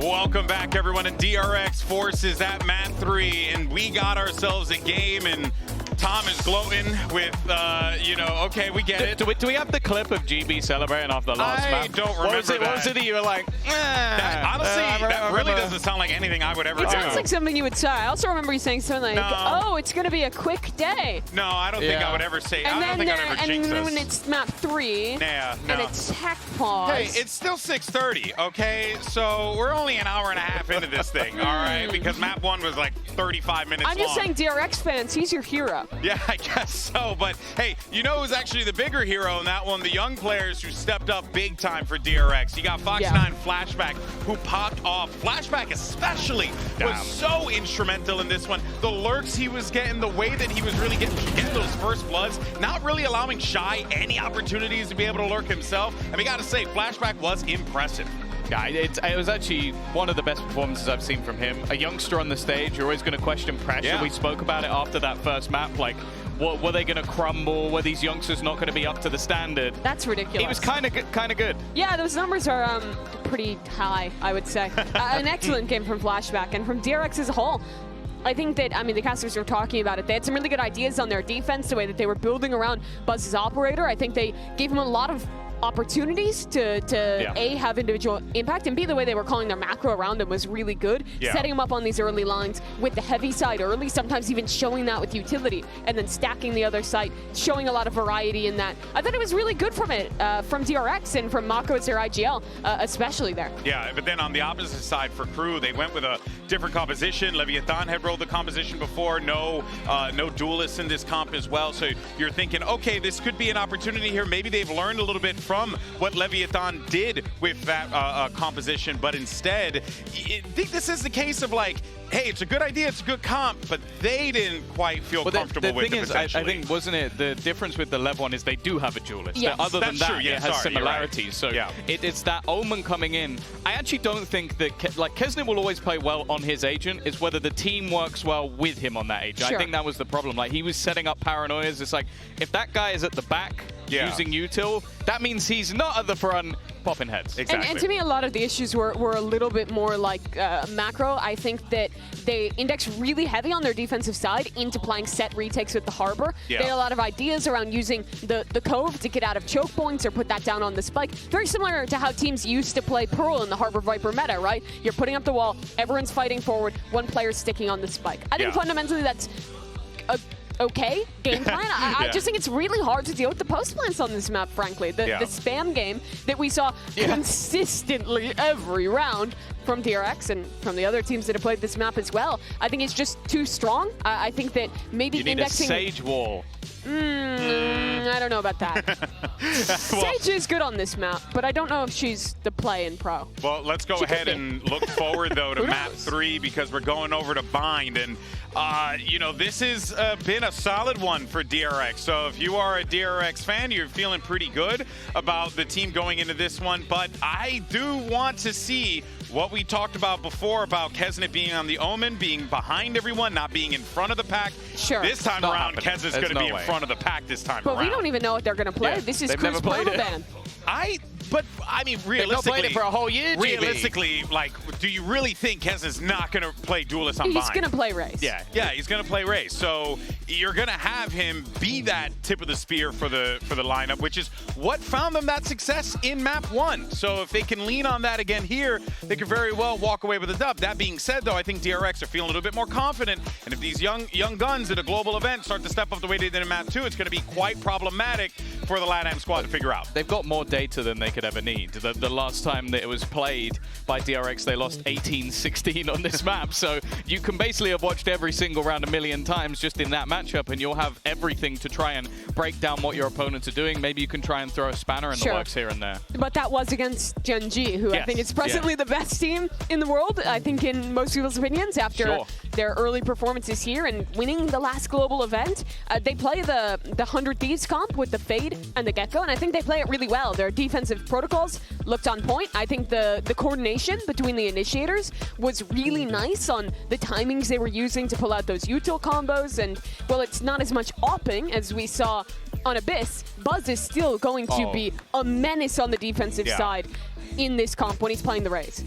Welcome back, everyone, and DRX forces at mat 3, and we got ourselves a game, and Tom is gloating with, you know, okay, we get it. Do we have the clip of GB celebrating off the last map? I don't remember that. What was it that you were like, honestly, that really doesn't sound like anything I would ever do. It sounds like something you would say. I also remember you saying something like, oh, it's going to be a quick day. No, I don't think I would ever say, and I don't think I'd ever jinx And this. when it's map 3, and it's tech pause. Hey, it's still 6:30, okay? So we're only an hour and a half into this thing, all right? Because map 1 was like 35 minutes I'm just saying, DRX fans, he's your hero. Yeah, I guess so. But hey, you know who's actually the bigger hero in that one? The young players who stepped up big time for DRX. You got Fox9 Flashback, who popped off. Flashback especially was so instrumental in this one. The lurks he was getting, the way that he was really getting those first bloods, not really allowing Shy any opportunities to be able to lurk himself. And we got to say, Flashback was impressive. Yeah, it was actually one of the best performances I've seen from him. A youngster on the stage, you're always going to question pressure. Yeah. We spoke about it after that first map, like, were they going to crumble? Were these youngsters not going to be up to the standard? That's ridiculous. He was kind of good. Yeah, those numbers are pretty high, I would say. An excellent game from Flashback, and from DRX as a whole. I think that, I mean, the casters were talking about it. They had some really good ideas on their defense, the way that they were building around Buzz's operator. I think they gave him a lot of opportunities to A, have individual impact, and B, the way they were calling their macro around him was really good. Setting him up on these early lines with the heavy side early, sometimes even showing that with utility, and then stacking the other side, showing a lot of variety in that. I thought it was really good from DRX and from Mako as their IGL, especially there. Yeah, but then on the opposite side for Crew, they went with a different composition. Leviathan had rolled the composition before. No duelists in this comp as well. So you're thinking, okay, this could be an opportunity here. Maybe they've learned a little bit from what Leviathan did with that composition, but instead, I think this is the case of like, hey, it's a good idea, it's a good comp, but they didn't quite feel comfortable with it. The thing is, I think, wasn't it, the difference with the Lev one is they do have a duelist. Yes. Other than that, Yeah, it has similarities. Right. So it's that Omen coming in. I actually don't think that, like, Kesnit will always play well on his agent. It's whether the team works well with him on that agent. I think that was the problem. Like, he was setting up paranoias. It's like, if that guy is at the back using util, that means he's not at the front popping heads. Exactly. And to me, a lot of the issues were a little bit more like macro. I think that they index really heavy on their defensive side into playing set retakes with the Harbor. They had a lot of ideas around using the Cove to get out of choke points or put that down on the spike. Very similar to how teams used to play Pearl in the Harbor Viper meta, right? You're putting up the wall, everyone's fighting forward, one player's sticking on the spike. I think fundamentally that's a okay game plan. I just think it's really hard to deal with the post plants on this map, frankly. The spam game that we saw consistently every round from DRX and from the other teams that have played this map as well, I think it's just too strong. I think that maybe indexing... You need a Sage wall. I don't know about that. Sage is good on this map, but I don't know if she's the play in Pro. Well, let's go ahead and look forward, though, to map 3, because we're going over to Bind. And, you know, this has been a solid one for DRX. So if you are a DRX fan, you're feeling pretty good about the team going into this one. But I do want to see what we talked about before about Kesnit being on the Omen, being behind everyone, not being in front of the pack. Sure. This time around, Kesnit's going to be in front of the pack this time around. But we don't even know what they're going to play. This is Crew's permaban. But I mean, realistically, they've not played it for a whole year, realistically, like, do you really think Kesnit's not going to play Duelist on Bind? He's going to play Race. Yeah, he's going to play Race. So you're going to have him be that tip of the spear for the lineup, which is what found them that success in map 1. So if they can lean on that again here, they could very well walk away with a dub. That being said, though, I think DRX are feeling a little bit more confident. And if these young guns at a global event start to step up the way they did in map 2, it's going to be quite problematic for the LATAM squad to figure out. They've got more data than they could ever need. The last time that it was played by DRX, they lost 18-16 on this map. So you can basically have watched every single round a million times just in that matchup, and you'll have everything to try and break down what your opponents are doing. Maybe you can try and throw a spanner in the works here and there. But that was against Gen G, who I think is presently the best team in the world, I think, in most people's opinions, after their early performances here and winning the last global event. They play the 100 Thieves comp with the Fade and the Gecko, and I think they play it really well. Their defensive protocols looked on point. I think the coordination between the initiators was really nice on the timings they were using to pull out those util combos, and, well, it's not as much opping as we saw on Abyss. Buzz is still going to be a menace on the defensive side in this comp when he's playing the Raze.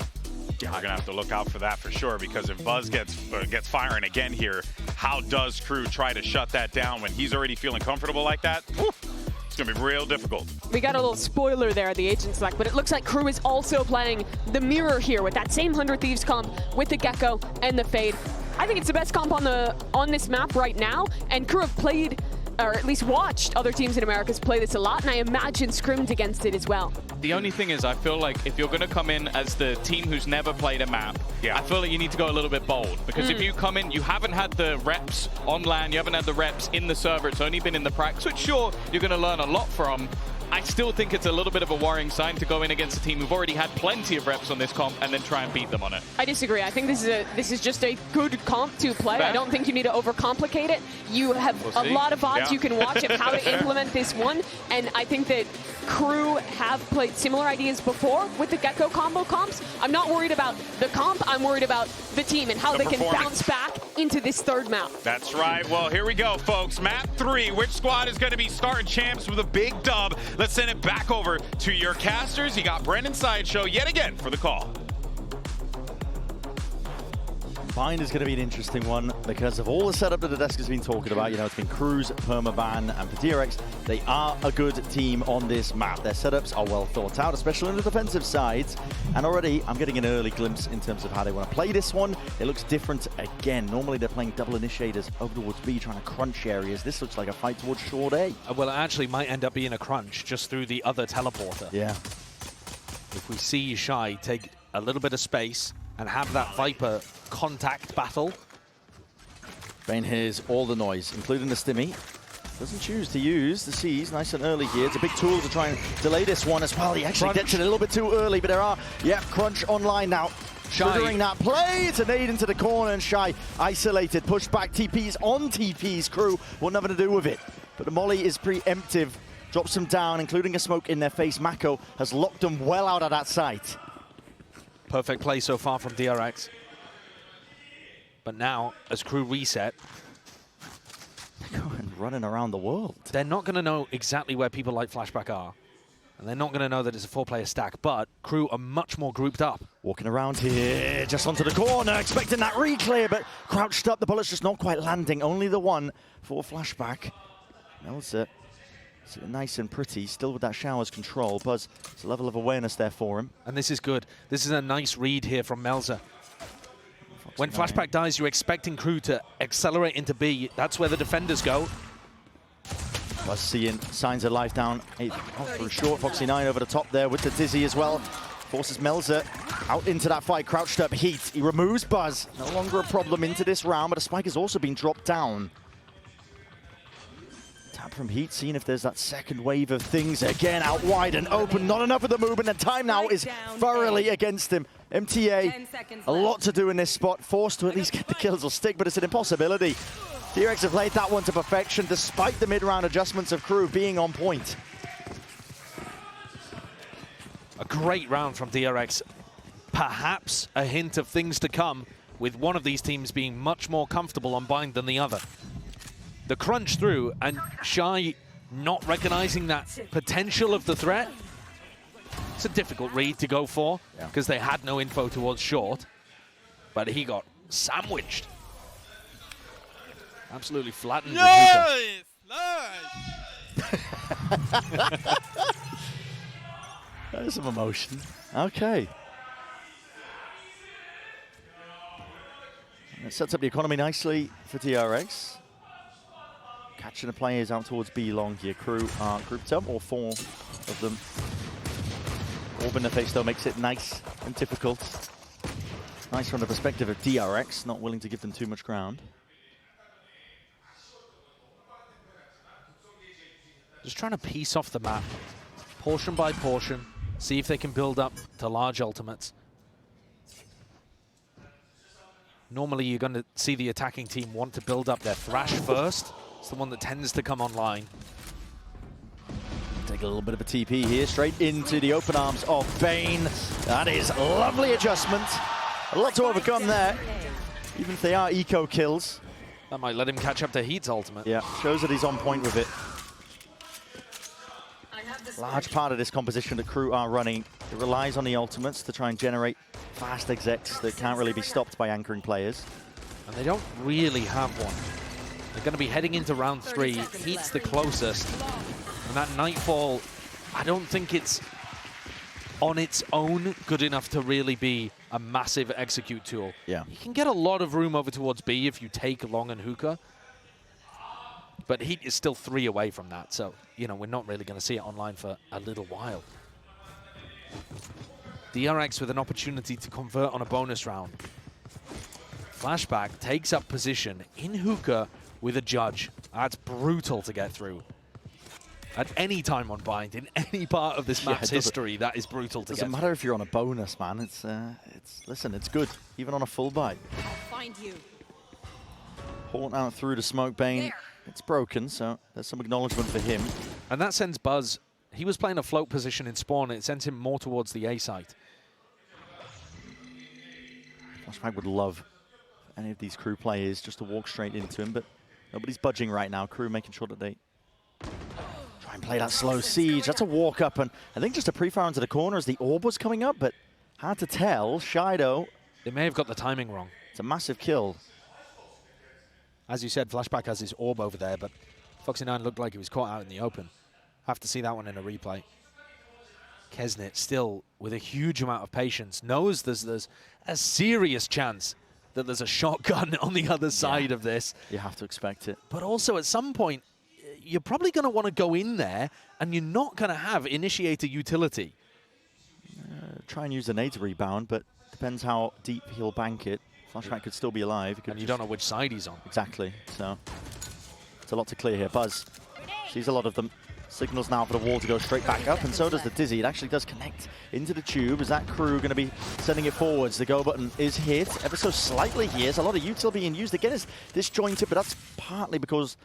Yeah, we're gonna have to look out for that for sure, because if Buzz gets firing again here, how does Crew try to shut that down when he's already feeling comfortable like that? Whew, it's gonna be real difficult. We got a little spoiler there, the Agent Select, but it looks like Crew is also playing the Mirror here with that same 100 Thieves comp with the Gecko and the Fade. I think it's the best comp on this map right now, and Crew have played, or at least watched, other teams in Americas play this a lot, and I imagine scrimmed against it as well. The only thing is, I feel like if you're going to come in as the team who's never played a map, I feel like you need to go a little bit bold. Because if you come in, you haven't had the reps on LAN, you haven't had the reps in the server, it's only been in the practice, which sure, you're going to learn a lot from. I still think it's a little bit of a worrying sign to go in against a team who've already had plenty of reps on this comp and then try and beat them on it. I disagree. I think this is just a good comp to play. I don't think you need to overcomplicate it. You have a lot of odds you can watch of how to implement this one, and I think that Crew have played similar ideas before with the Gecko combo comps. I'm not worried about the comp, I'm worried about the team and how they can bounce back into this third map. That's right. Well, here we go, folks. Map 3. Which squad is going to be starting champs with a big dub? Let's send it back over to your casters. You got Brendan Sideshow yet again for the call. Bind is going to be an interesting one because of all the setup that the desk has been talking about. You know, it's been Cruz, Permaban, and for DRX, they are a good team on this map. Their setups are well thought out, especially on the defensive sides. And already, I'm getting an early glimpse in terms of how they want to play this one. It looks different again. Normally, they're playing double initiators over towards B, trying to crunch areas. This looks like a fight towards short A. Well, it actually might end up being a crunch just through the other teleporter. Yeah. If we see Shy take a little bit of space and have that Viper contact battle. Bane hears all the noise, including the stimmy. Doesn't choose to use the C's nice and early here. It's a big tool to try and delay this one as well. He actually gets it a little bit too early, but there are, crunch online now. Triggering that play, it's a nade into the corner, and Shy isolated, pushed back, TPs on TPs. Crew want nothing to do with it. But the molly is preemptive, drops them down, including a smoke in their face. Mako has locked them well out of that site. Perfect play so far from DRX. But now, as Crew reset, they're going running around the world. They're not going to know exactly where people like Flashback are. And they're not going to know that it's a 4-player stack, but Crew are much more grouped up. Walking around here, just onto the corner, expecting that re-clear, but crouched up, the bullet's just not quite landing. Only the one for Flashback. Melzer, nice and pretty, still with that shower's control. Buzz, it's a level of awareness there for him. And this is good. This is a nice read here from Melzer. When Flashback dies, you're expecting Crew to accelerate into B. That's where the defenders go. Buzz seeing signs of life down. For a short, Foxy9 over the top there with the Dizzy as well. Forces Melzer out into that fight, crouched up Heat. He removes Buzz. No longer a problem into this round, but a spike has also been dropped down. Tap from Heat, seeing if there's that second wave of things. Again, out wide and open. Not enough of the movement, and time now is thoroughly against him. MTA, a lot to do in this spot. Forced to at least get the kills or stick, but it's an impossibility. DRX have played that one to perfection, despite the mid-round adjustments of Crew being on point. A great round from DRX. Perhaps a hint of things to come, with one of these teams being much more comfortable on Bind than the other. The crunch through, and Shy not recognizing that potential of the threat. It's a difficult read to go for, because they had no info towards short, but he got sandwiched. Absolutely flattened. Nice! There's some emotion. Okay. It sets up the economy nicely for DRX. Catching the players out towards B long here. Crew are grouped up, all 4 of them. Orb in the face though makes it nice and difficult. Nice from the perspective of DRX, not willing to give them too much ground. Just trying to piece off the map, portion by portion, see if they can build up to large ultimates. Normally you're going to see the attacking team want to build up their Thrash first. It's the one that tends to come online. Take a little bit of a TP here, straight into the open arms of Bane. That is a lovely adjustment. A lot to overcome there, even if they are eco kills. That might let him catch up to Heat's ultimate. Yeah, shows that he's on point with it. large part of this composition that KRU are running. It relies on the ultimates to try and generate fast execs that can't really be stopped by anchoring players. And they don't really have one. They're going to be heading into round 3. Heat's the closest. And that Nightfall, I don't think it's on its own good enough to really be a massive execute tool. Yeah. You can get a lot of room over towards B if you take Long and Hookah. But Heat is still 3 away from that. So, you know, we're not really going to see it online for a little while. DRX with an opportunity to convert on a bonus round. Flashback takes up position in Hookah with a judge. That's brutal to get through. At any time on Bind, in any part of this map's history, that is brutal to get through. Doesn't matter if you're on a bonus, man. Listen, it's good, even on a full buy. I'll find you. Haunt out through the smoke Bane. There. It's broken, so there's some acknowledgement for him. And that sends Buzz. He was playing a float position in spawn, and it sends him more towards the A site. Flashback would love any of these KRU players just to walk straight into him, but nobody's budging right now. KRU making sure that they try and play that slow siege. That's a walk up, and I think just a pre-fire into the corner as the orb was coming up, but hard to tell. Shido. They may have got the timing wrong. It's a massive kill. As you said, Flashback has his orb over there, but Foxy9 looked like he was caught out in the open. Have to see that one in a replay. Kesnit still with a huge amount of patience, knows there's a serious chance that there's a shotgun on the other side of this. You have to expect it. But also at some point, you're probably going to want to go in there, and you're not going to have initiator utility. Try and use a nade to rebound, but depends how deep he'll bank it. Flashback could still be alive. And you don't know which side he's on. Exactly. So it's a lot to clear here. Buzz sees a lot of them. Signals now for the wall to go straight back up, and so does the Dizzy. It actually does connect into the tube. Is that KRU going to be sending it forwards? The go button is hit ever so slightly here. There's a lot of util being used. Again, it's disjointed, but that's partly because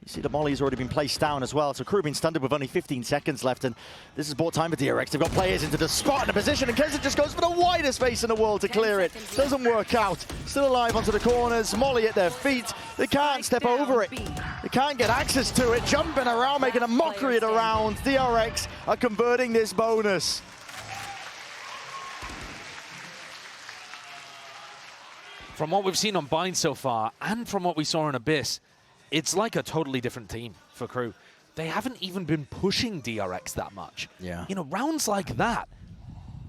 you see the molly's already been placed down as well. So KRU being stunned with only 15 seconds left, and this has bought time for DRX. They've got players into the spot and the position, and Kesnit just goes for the widest space in the world to clear it. Doesn't work out. Still alive onto the corners. Molly at their feet. They can't step over it. They can't get access to it. Jumping around, making a mockery of the round. DRX are converting this bonus. From what we've seen on Bind so far, and from what we saw in Abyss, it's like a totally different team for KRU. They haven't even been pushing DRX that much. Yeah. You know, rounds like that,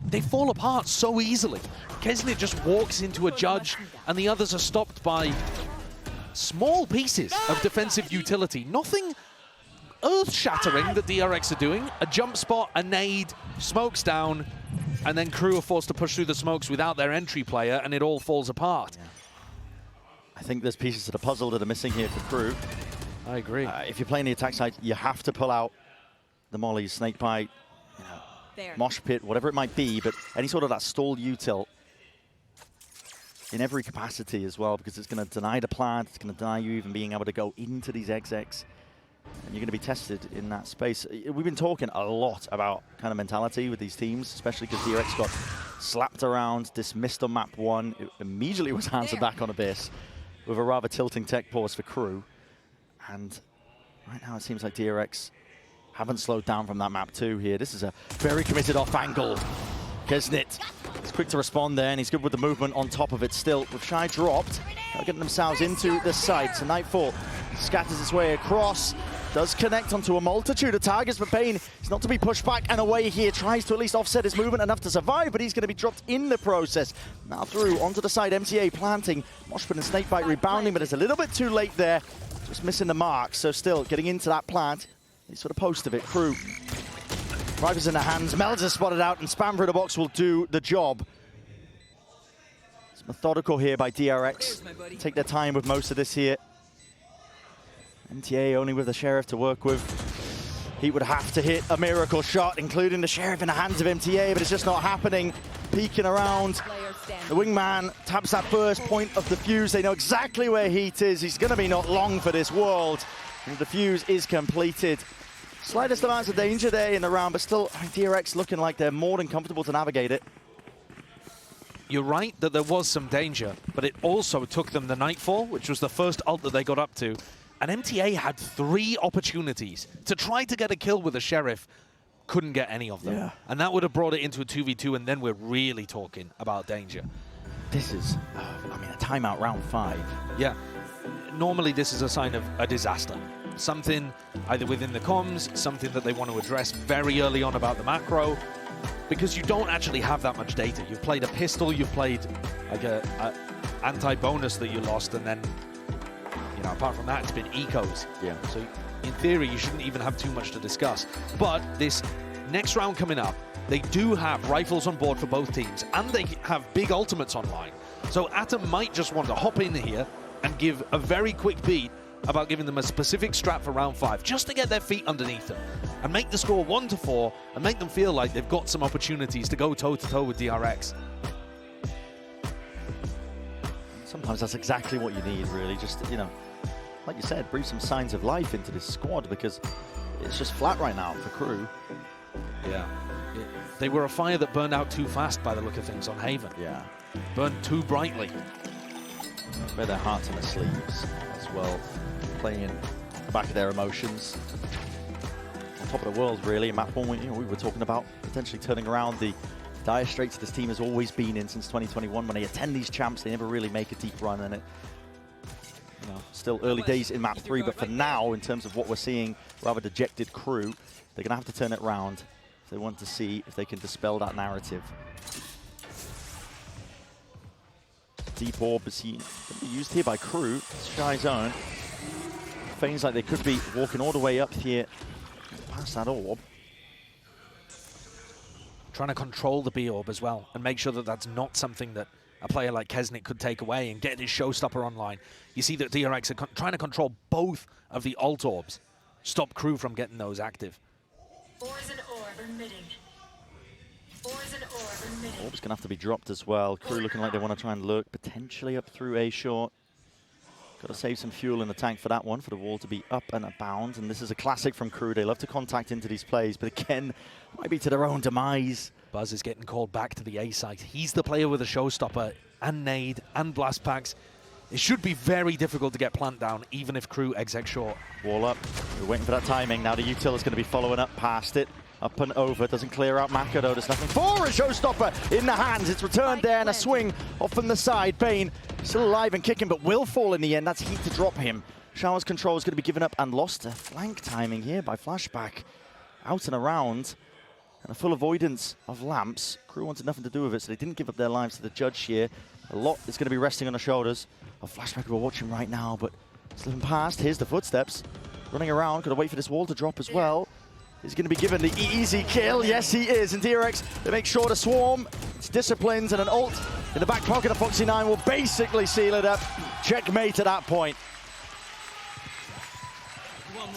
they fall apart so easily. Kesnit just walks into a judge, and the others are stopped by small pieces of defensive utility. Nothing earth-shattering that DRX are doing. A jump spot, a nade, smokes down, and then KRU are forced to push through the smokes without their entry player, and it all falls apart. Yeah. I think there's pieces to the puzzle that are missing here for KRU. I agree. If you're playing the attack side, you have to pull out the mollies, snake bite, mosh pit, whatever it might be, but any sort of that stall util in every capacity as well, because it's going to deny the plant, it's going to deny you even being able to go into these execs, and you're going to be tested in that space. We've been talking a lot about kind of mentality with these teams, especially because DRX got slapped around, dismissed on map 1, it immediately was answered back on Abyss, with a rather tilting tech pause for KRU. And right now it seems like DRX haven't slowed down from that map 2 here. This is a very committed off angle. Kesnit is quick to respond there, and he's good with the movement on top of it still. With Shy dropped, they're getting themselves into the site. So Nightfall scatters its way across, does connect onto a multitude of targets, but Bane is not to be pushed back and away here. Tries to at least offset his movement enough to survive, but he's going to be dropped in the process. Now through onto the side, MTA planting. Moshpit and Snakebite rebounding, but it's a little bit too late there. Just missing the mark, so still getting into that plant. He's sort of post of it. KRU. Rifles in the hands, Melds is spotted out, and spam through the box will do the job. It's methodical here by DRX. Take their time with most of this here. MTA only with the Sheriff to work with. He would have to hit a miracle shot, including the Sheriff in the hands of MTA, but it's just not happening. Peeking around. The wingman taps that first point of the fuse. They know exactly where Heat is. He's going to be not long for this world. And the fuse is completed. Slightest amounts of danger there in the round, but still DRX looking like they're more than comfortable to navigate it. You're right that there was some danger, but it also took them the Nightfall, which was the first ult that they got up to. And MTA had 3 opportunities to try to get a kill with the Sheriff. couldn't get any of them. Yeah. And that would have brought it into a 2v2, and then we're really talking about danger. This is, I mean, a timeout round 5. Yeah. Normally this is a sign of a disaster. Something either within the comms, something that they want to address very early on about the macro, because you don't actually have that much data. You've played a pistol, you've played like a anti-bonus that you lost, and then, you know, apart from that, it's been ecos. Yeah. So in theory, you shouldn't even have too much to discuss. But this next round coming up, they do have rifles on board for both teams, and they have big ultimates online. So Atom might just want to hop in here and give a very quick beat about giving them a specific strat for round 5, just to get their feet underneath them and make the score 1-4 and make them feel like they've got some opportunities to go toe-to-toe with DRX. Sometimes that's exactly what you need, really. Just, you know, like you said, breathe some signs of life into this squad, because it's just flat right now for Crew. Yeah. They were a fire that burned out too fast by the look of things on Haven. Yeah. Burned too brightly. Wear their hearts on their sleeves as well, playing in the back of their emotions. On top of the world, really. Map 1, we were talking about potentially turning around the dire straits this team has always been in since 2021. When they attend these champs, they never really make a deep run, and it, you know, still early days in map 3, but for now, in terms of what we're seeing, rather dejected Crew, they're going to have to turn it around if they want to see if they can dispel that narrative. Deep orb is used here by Crew. Shy zone. Feigns like they could be walking all the way up here past that orb. Trying to control the B orb as well and make sure that that's not something that a player like Kesnick could take away and get his showstopper online. You see that DRX are trying to control both of the alt orbs. Stop Crew from getting those active. Poison orb emitting. Poison orb emitting. Orb's going to have to be dropped as well. Crew looking like they want to try and lurk potentially up through A short. Got to save some fuel in the tank for that one, for the wall to be up and abound. And this is a classic from Crew. They love to contact into these plays, but again, might be to their own demise. Buzz is getting called back to the A site. He's the player with a showstopper and nade and blast packs. It should be very difficult to get plant down, even if Crew exec short. Wall up. We're waiting for that timing. Now the util is going to be following up past it. Up and over. Doesn't clear out Maka, though. There's nothing for a showstopper in the hands. It's returned there, and a swing off from the side. Bane still alive and kicking, but will fall in the end. That's heat to drop him. Shower's control is going to be given up and lost. A flank timing here by Flashback. Out and around. And a full avoidance of lamps. Crew wanted nothing to do with it, so they didn't give up their lives to the judge here. A lot is going to be resting on the shoulders of Flashback, who we're watching right now, but slipping past. Here's the footsteps. Running around. Got to wait for this wall to drop as well. He's going to be given the easy kill. Yes, he is. And DRX, they make sure to swarm. It's disciplines, and an ult in the back pocket of Foxy9 will basically seal it up. Checkmate at that point.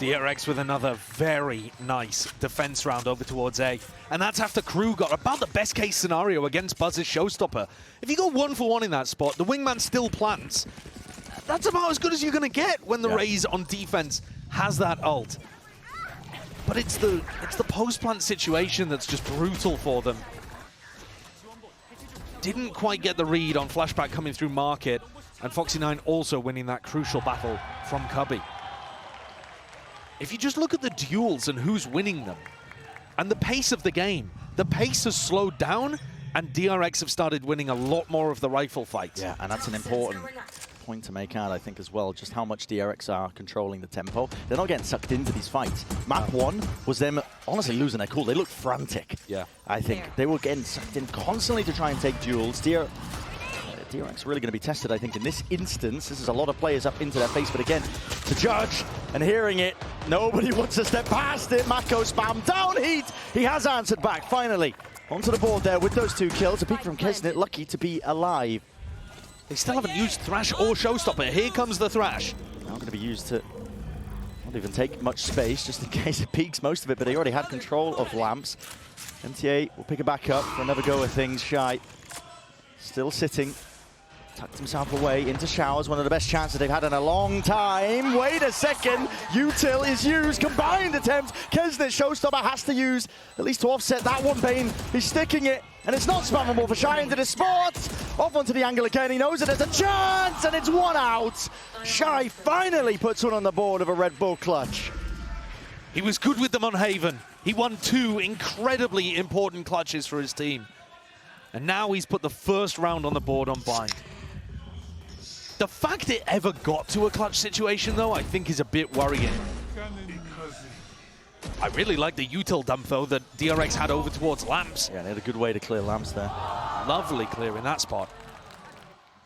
DRX with another very nice defense round over towards A. And that's after Crew got about the best case scenario against Buzz's showstopper. If you go 1-for-1 in that spot, the wingman still plants. That's about as good as you're going to get when the Raze on defense has that ult. But it's the post-plant situation that's just brutal for them. Didn't quite get the read on Flashback coming through market, and Foxy9 also winning that crucial battle from Cubby. If you just look at the duels and who's winning them, and the pace of the game, the pace has slowed down, and DRX have started winning a lot more of the rifle fights. Yeah, and that's an important point to make out, I think, as well, just how much DRX are controlling the tempo. They're not getting sucked into these fights. Map 1 was them honestly losing their cool. They looked frantic. Yeah. I think they were getting sucked in constantly to try and take duels. DRX really going to be tested, I think, in this instance. This is a lot of players up into their face, but again, to judge and hearing it, nobody wants to step past it. Mako spam down heat. He has answered back, finally. Onto the board there with those 2 kills. A peek from Kesnit, lucky to be alive. They still haven't used Thrash or Showstopper. Here comes the Thrash. Now going to be used to not even take much space, just in case it peaks most of it, but they already had control of lamps. MTA will pick it back up for another go of things. Shy still sitting. Tucked himself away into showers, one of the best chances they've had in a long time. Wait a second, util is used, combined attempt. Kesnit showstopper has to use, at least to offset that one. Bane, he's sticking it, and it's not spammable for Shy into the spot. Off onto the angle again, he knows that there's a chance, and it's 1 out. Shy finally puts one on the board of a Red Bull clutch. He was good with them on Haven. He won 2 incredibly important clutches for his team. And now he's put the first round on the board on Bind. The fact it ever got to a clutch situation, though, I think is a bit worrying. I really like the util dump, though, that DRX had over towards Lamps. Yeah, they had a good way to clear Lamps there. Lovely clear in that spot.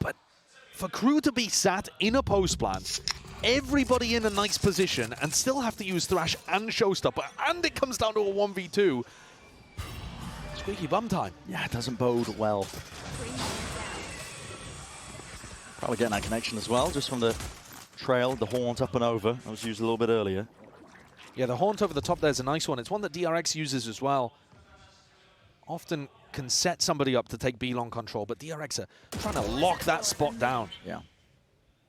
But for KRU to be sat in a post plan, everybody in a nice position, and still have to use Thrash and Showstopper, and it comes down to a 1v2, squeaky bum time. Yeah, it doesn't bode well. Probably getting that connection as well, just from the trail, the haunt up and over. That was used a little bit earlier. Yeah, the haunt over the top there's a nice one. It's one that DRX uses as well. Often can set somebody up to take B-long control, but DRX are trying to lock that spot down. Yeah.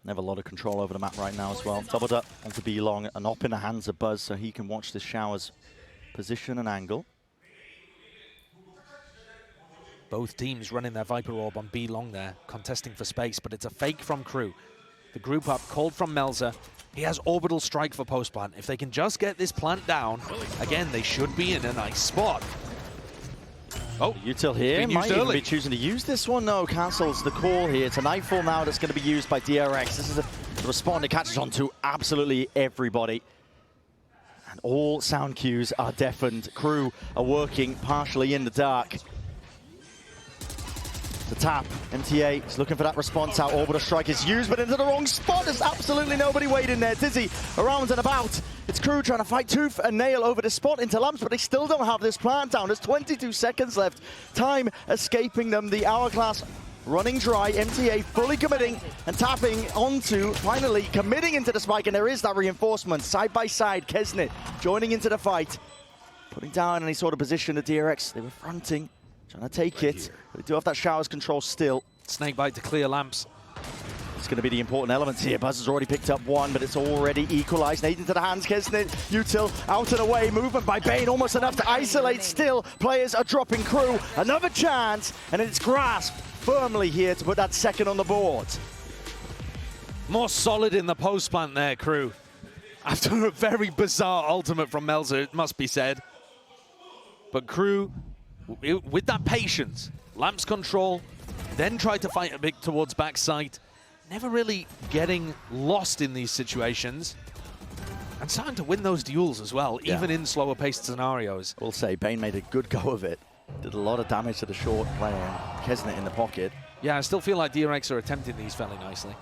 Never a lot of control over the map right now as well. Doubled up onto B-long, an op in the hands of Buzz so he can watch the Shower's position and angle. Both teams running their Viper Orb on B-long there, contesting for space, but it's a fake from KRU. The group up, called from Melzer. He has Orbital Strike for post plant. If they can just get this plant down, again, they should be in a nice spot. Oh, util here might even be choosing to use this one. No, cancels the call here. It's a Nightfall now that's going to be used by DRX. This is a respawn that catches on to absolutely everybody. And all sound cues are deafened. KRU are working partially in the dark. The tap, MTA is looking for that response out. Orbital Strike is used, but into the wrong spot. There's absolutely nobody waiting there. Dizzy around and about. It's KRU trying to fight tooth and nail over the spot into Lamps, but they still don't have this plant down. There's 22 seconds left. Time escaping them. The hourglass running dry. MTA fully committing and tapping onto, finally committing into the spike, and there is that reinforcement. Side by side, Kesnit joining into the fight. Putting down any sort of position the DRX. They were fronting. Trying to take it. They do have that Shower's control still. Snakebite to clear Lamps. It's going to be the important elements here. Buzz has already picked up one, but it's already equalized. Nade into the hands, Kesnit. Util out and away. Movement by Bane, almost enough to isolate. Still, players are dropping KRU. Another chance, and it's grasped firmly here to put that second on the board. More solid in the post plant there, KRU. After a very bizarre ultimate from Melzer, it must be said. But KRU, with that patience, Lamps control, then tried to fight a bit towards backside, never really getting lost in these situations, and starting to win those duels as well, even in slower paced scenarios. I will say, Bane made a good go of it. Did a lot of damage to the short player, and Kesnit in the pocket. Yeah, I still feel like DRX are attempting these fairly nicely.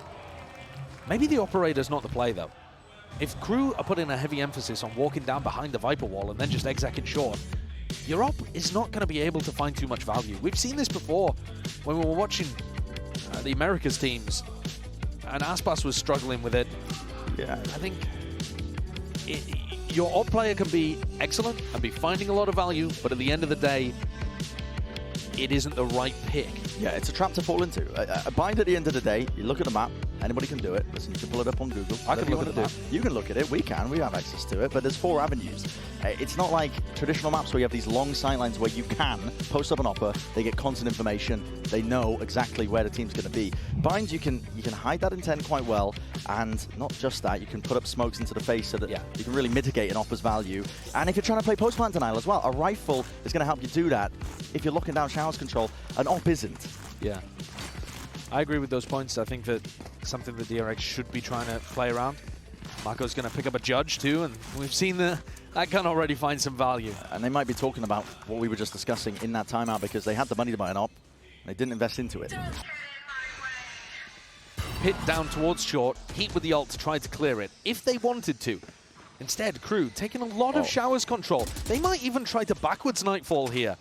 Maybe the operator's not the play, though. If KRU are putting a heavy emphasis on walking down behind the Viper wall and then just execing short, your op is not going to be able to find too much value. We've seen this before when we were watching the Americas teams, and Aspas was struggling with it. Yeah, I think your op player can be excellent and be finding a lot of value, but at the end of the day, it isn't the right pick. Yeah, it's a trap to fall into. A bind at the end of the day, you look at the map, anybody can do it. Listen, you can pull it up on Google. I can look at the map. You can look at it, we have access to it, but there's 4 avenues. It's not like traditional maps where you have these long sightlines where you can post up an offer, they get constant information, they know exactly where the team's going to be. Binds, you can hide that intent quite well, and not just that, you can put up smokes into the face so that you can really mitigate an offer's value. And if you're trying to play post-plant denial as well, a rifle is going to help you do that. If you're locking down Shower's control, an op isn't. Yeah. I agree with those points. I think that something that DRX should be trying to play around. Marco's going to pick up a judge too, and we've seen that can already find some value. And they might be talking about what we were just discussing in that timeout because they had the money to buy an op, and they didn't invest into it. Pit down towards short, Heat with the ult to try to clear it, if they wanted to. Instead, KRU taking a lot of Shower's control. They might even try to backwards Nightfall here.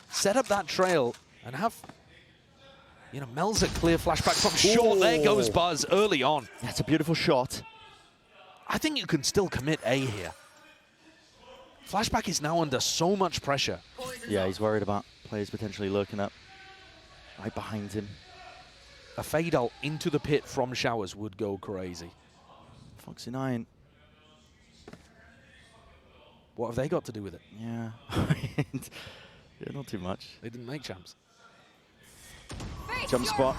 Set up that trail and have, Melzer clear flashback from short. There goes Buzz early on. That's a beautiful shot. I think you can still commit A here. Flashback is now under so much pressure. Yeah, he's worried about players potentially lurking up right behind him. A fade ult into the pit from Showers would go crazy. Foxy9. What have they got to do with it? Yeah. Yeah, not too much. They didn't make champs. Jump spot.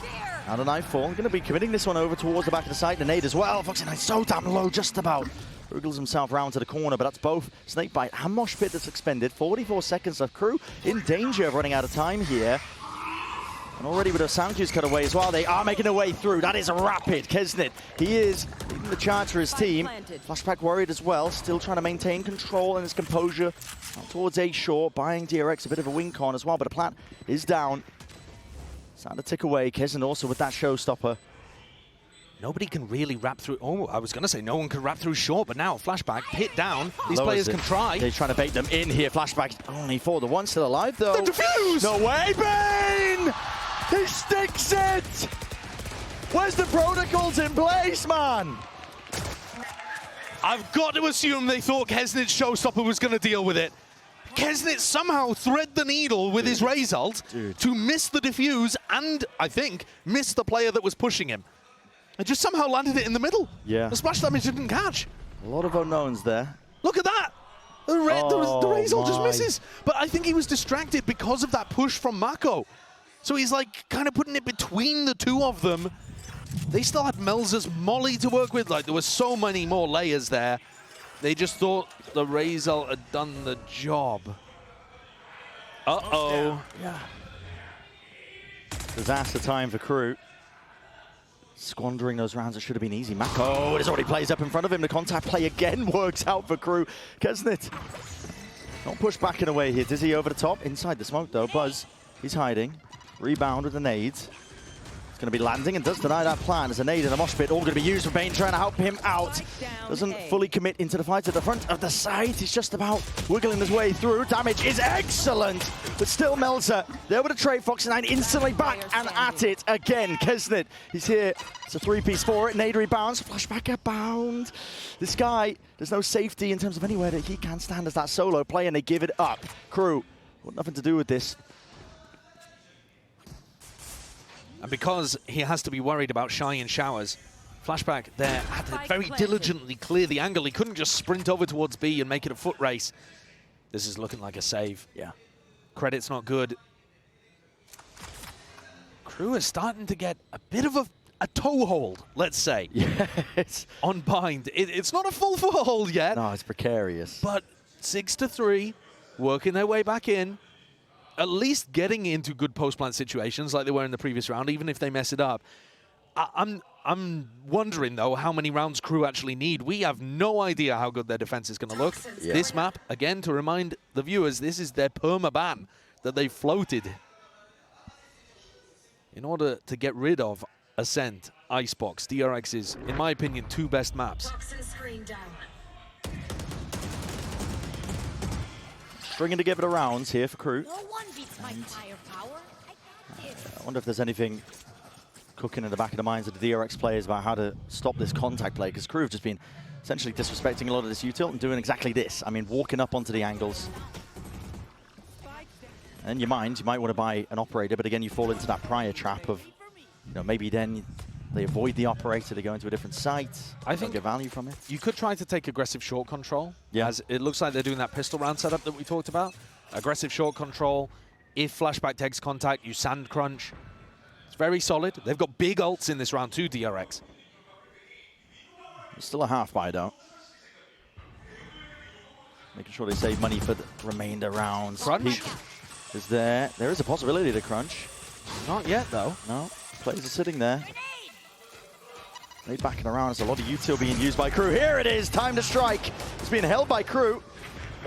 Now the Nightfall, going to be committing this one over towards the back of the site. The nade as well. Foxy9 so damn low, just about. Wriggles himself round to the corner, but that's both Snakebite and Mosh Pit that's expended. 44 seconds of Crew in danger of running out of time here. And already with a sound cues cut away as well, they are making their way through. That is rapid. Kesnit, he is leading the charge for his team. Flashback worried as well, still trying to maintain control and his composure. Out towards A short, buying DRX a bit of a wink on as well, but the plant is down. Starting to tick away. Kesnit also with that showstopper. Nobody can really wrap through. Oh, I was going to say no one can wrap through short, but now Flashback, Pit down. These players can try. They're trying to bait them in here. Flashback only for the one still alive, though. The defuse! No way, Bane! He sticks it! Where's the protocols in place, man? I've got to assume they thought Kesnit's showstopper was going to deal with it. Kesnit somehow thread the needle with his Razalt to miss the defuse and, I think, miss the player that was pushing him. And just somehow landed it in the middle. Yeah. The splash damage didn't catch. A lot of unknowns there. Look at that! The Razal just misses. But I think he was distracted because of that push from Mako. So he's like kind of putting it between the two of them. They still had Melza's Molly to work with. Like there were so many more layers there. They just thought the Razal had done the job. Uh-oh. Yeah. Disaster time for Crew. Squandering those rounds that should have been easy. Mako, it already plays up in front of him. The contact play again works out for Crew. Kesnit. Don't push back in a way here. Dizzy over the top. Inside the smoke though. Buzz, he's hiding. Rebound with the nades. It's going to be landing and does deny that plan. As a nade and a mosh pit all going to be used for Bane trying to help him out. Doesn't fully commit into the fight at the front of the site. He's just about wiggling his way through. Damage is excellent, but still Melza there with a trade. Foxy9 instantly back and at it again. Kesnit, he's here. It's a three-piece for it. Nade rebounds. Flashback abound. This guy, there's no safety in terms of anywhere that he can stand as that solo play, and they give it up. Crew, got nothing to do with this. And because he has to be worried about Shy and Showers, Flashback there had to very diligently clear the angle. He couldn't just sprint over towards B and make it a foot race. This is looking like a save. Yeah. Credit's not good. Crew is starting to get a bit of a toehold, let's say. Yes. On Bind. It's not a full foothold yet. No, it's precarious. But 6-3, working their way back in. At least getting into good post-plant situations like they were in the previous round, even if they mess it up. I'm wondering, though, how many rounds Crew actually need. We have no idea how good their defense is going to look. Yeah. This map, again, to remind the viewers, this is their perma-ban that they floated in order to get rid of Ascent, Icebox, DRX's, in my opinion, two best maps. Stringing together the rounds here for Crew. No one beats my firepower. I wonder if there's anything cooking in the back of the minds of the DRX players about how to stop this contact play, because Crew have just been essentially disrespecting a lot of this util and doing exactly this. I mean, walking up onto the angles. And you might want to buy an operator, but again, you fall into that prior trap of, you know, maybe then they avoid the operator, they go into a different site. I think get value from it. You could try to take aggressive short control. Yeah. As it looks like they're doing that pistol round setup that we talked about. Aggressive short control. If Flashback takes contact, you sand crunch. It's very solid. They've got big ults in this round too, DRX. It's still a half buy though. Making sure they save money for the remainder rounds. Crunch? Peak is there. There is a possibility to crunch. Not yet though. No, players are sitting there. They backing around. There's a lot of util being used by Crew. Here it is, time to strike. It's being held by Crew.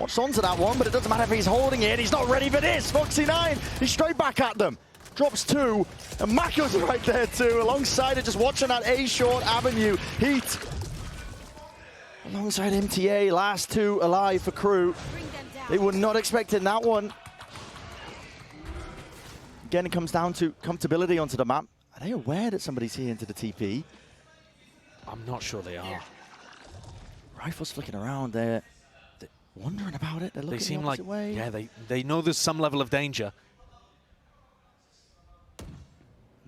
Watch onto that one, but it doesn't matter if he's holding it. He's not ready for this. Foxy9, he's straight back at them. Drops two, and Mako's right there too, alongside it, just watching that A-short avenue. Heat. Alongside MTA, last two alive for Crew. They were not expecting that one. Again, it comes down to comfortability onto the map. Are they aware that somebody's here into the TP? I'm not sure they are. Rifles flicking around there. They're wondering about it. They're looking They seem the like, opposite way. yeah, they know there's some level of danger.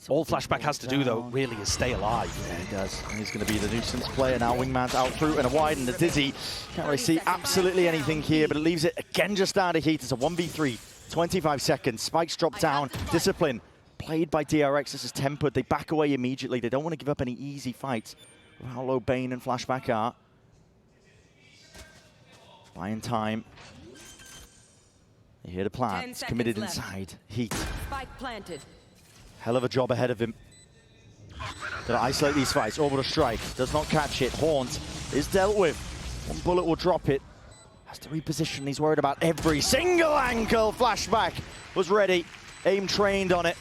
All Flashback has to do, though, really is stay alive. Yeah, he does. And he's going to be the nuisance player now. Wingman's out through and a wide, and the Dizzy can't really see absolutely anything here, but it leaves it again just down to Heat. It's a 1v3, 25 seconds. Spikes drop down. Discipline played by DRX. This is tempered. They back away immediately. They don't want to give up any easy fights. How low Bane and Flashback are. Buying time. They hear the plan. It's committed left. Inside. Heat. Spike planted. Hell of a job ahead of him. Gonna isolate these fights. Orbital strike. Does not catch it. Haunt is dealt with. One bullet will drop it. Has to reposition. He's worried about every single angle. Flashback was ready. Aim trained on it.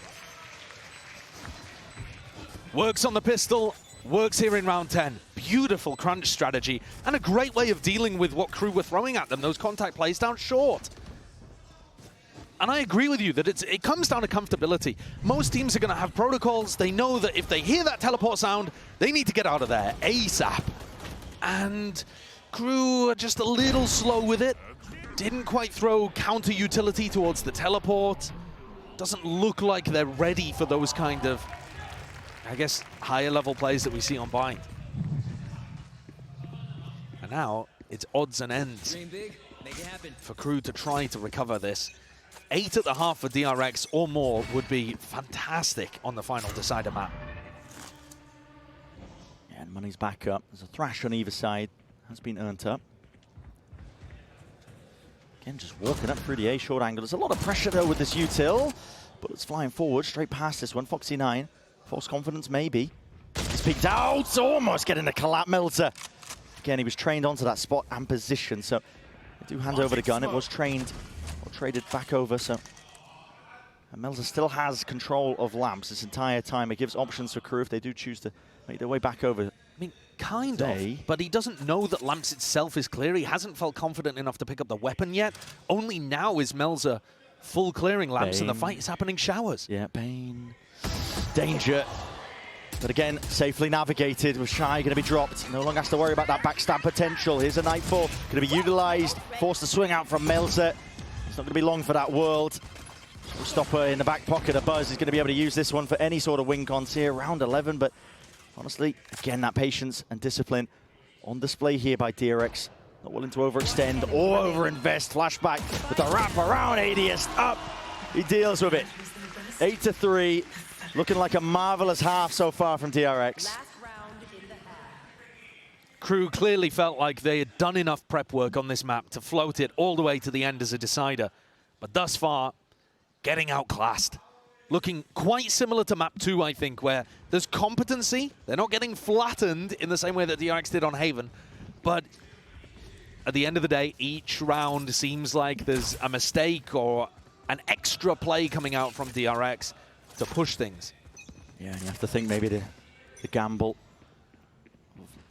Works on the pistol. Works here in round 10. Beautiful crunch strategy. And a great way of dealing with what crew were throwing at them. Those contact plays down short. And I agree with you that it comes down to comfortability. Most teams are going to have protocols. They know that if they hear that teleport sound, they need to get out of there ASAP. And crew are just a little slow with it. Didn't quite throw counter utility towards the teleport. Doesn't look like they're ready for those kind of, I guess, higher level plays that we see on Bind. And now it's odds and ends for crew to try to recover this. 8 at the half for DRX or more would be fantastic on the final decider map. Yeah, and money's back up. There's a thrash on either side. Has been earned up. Again, just walking up through the A short angle. There's a lot of pressure though with this util. But it's flying forward, straight past this one. Foxy9. False confidence, maybe. He's peeked out. Almost getting a collapse. Melter. Again, he was trained onto that spot and position. So they do hand over the gun. It was trained. Or traded back over, so and Melzer still has control of lamps this entire time. It gives options for crew if they do choose to make their way back over. I mean, kind of, but he doesn't know that lamps itself is clear. He hasn't felt confident enough to pick up the weapon yet. Only now is Melzer full clearing lamps, and the fight is happening showers. Yeah, Bane. Danger. But again, safely navigated with Shy going to be dropped. No longer has to worry about that backstab potential. Here's a Nightfall going to be utilized. Forced to swing out from Melzer. It's not going to be long for that world. Stopper in the back pocket of Buzz is going to be able to use this one for any sort of win cons here. Round 11, but honestly, again, that patience and discipline on display here by DRX. Not willing to overextend or overinvest. Flashback with the wrap around ADS up. He deals with it. 8-3. Looking like a marvelous half so far from DRX. Crew clearly felt like they had done enough prep work on this map to float it all the way to the end as a decider. But thus far, getting outclassed. Looking quite similar to map 2, I think, where there's competency. They're not getting flattened in the same way that DRX did on Haven. But at the end of the day, each round seems like there's a mistake or an extra play coming out from DRX to push things. Yeah, and you have to think maybe the gamble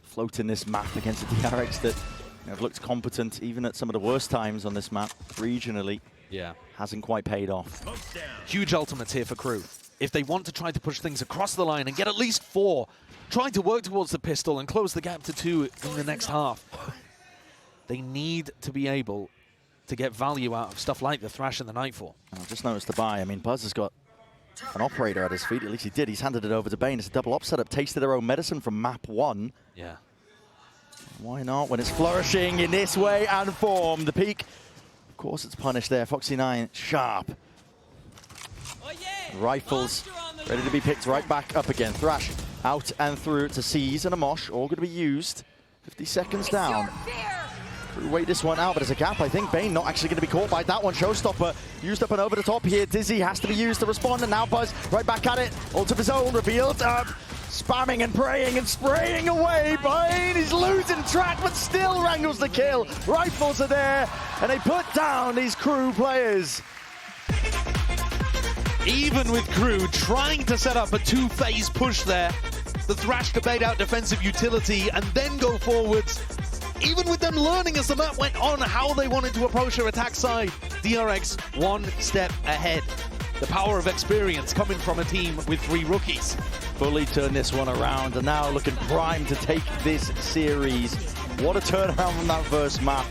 floating this map against the DRX that have looked competent even at some of the worst times on this map regionally. Yeah. Hasn't quite paid off. Huge ultimates here for crew. If they want to try to push things across the line and get at least 4, trying to work towards the pistol and close the gap to 2 in the next half, they need to be able to get value out of stuff like the Thrash and the Nightfall. I've just noticed the buy. I mean, Buzz has got an operator at his feet. At least he did. He's handed it over to Bane. It's a double op setup. Tasted their own medicine from map 1. Yeah. Why not when it's flourishing in this way and form? The peak, of course, it's punished there. Foxy9, sharp. Oh, yeah. Rifles ready to be picked right back up again. Thrash out and through to Seize and a Mosh, all going to be used. 50 seconds down. Wait this one out, but there's a gap. I think Bane not actually going to be caught by that one. Showstopper used up and over the top here. Dizzy has to be used to respond, and now Buzz right back at it. Ult of his own, revealed up. Spamming and praying and spraying away. Bane is losing track, but still wrangles the kill. Rifles are there, and they put down these crew players. Even with crew trying to set up a 2-phase push there, the Thrash to bait out defensive utility and then go forwards. Even with them learning as the map went on how they wanted to approach their attack side, DRX 1 step ahead. The power of experience coming from a team with 3 rookies. Fully turn this one around and now looking primed to take this series. What a turnaround from that first map.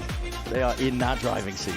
They are in that driving seat.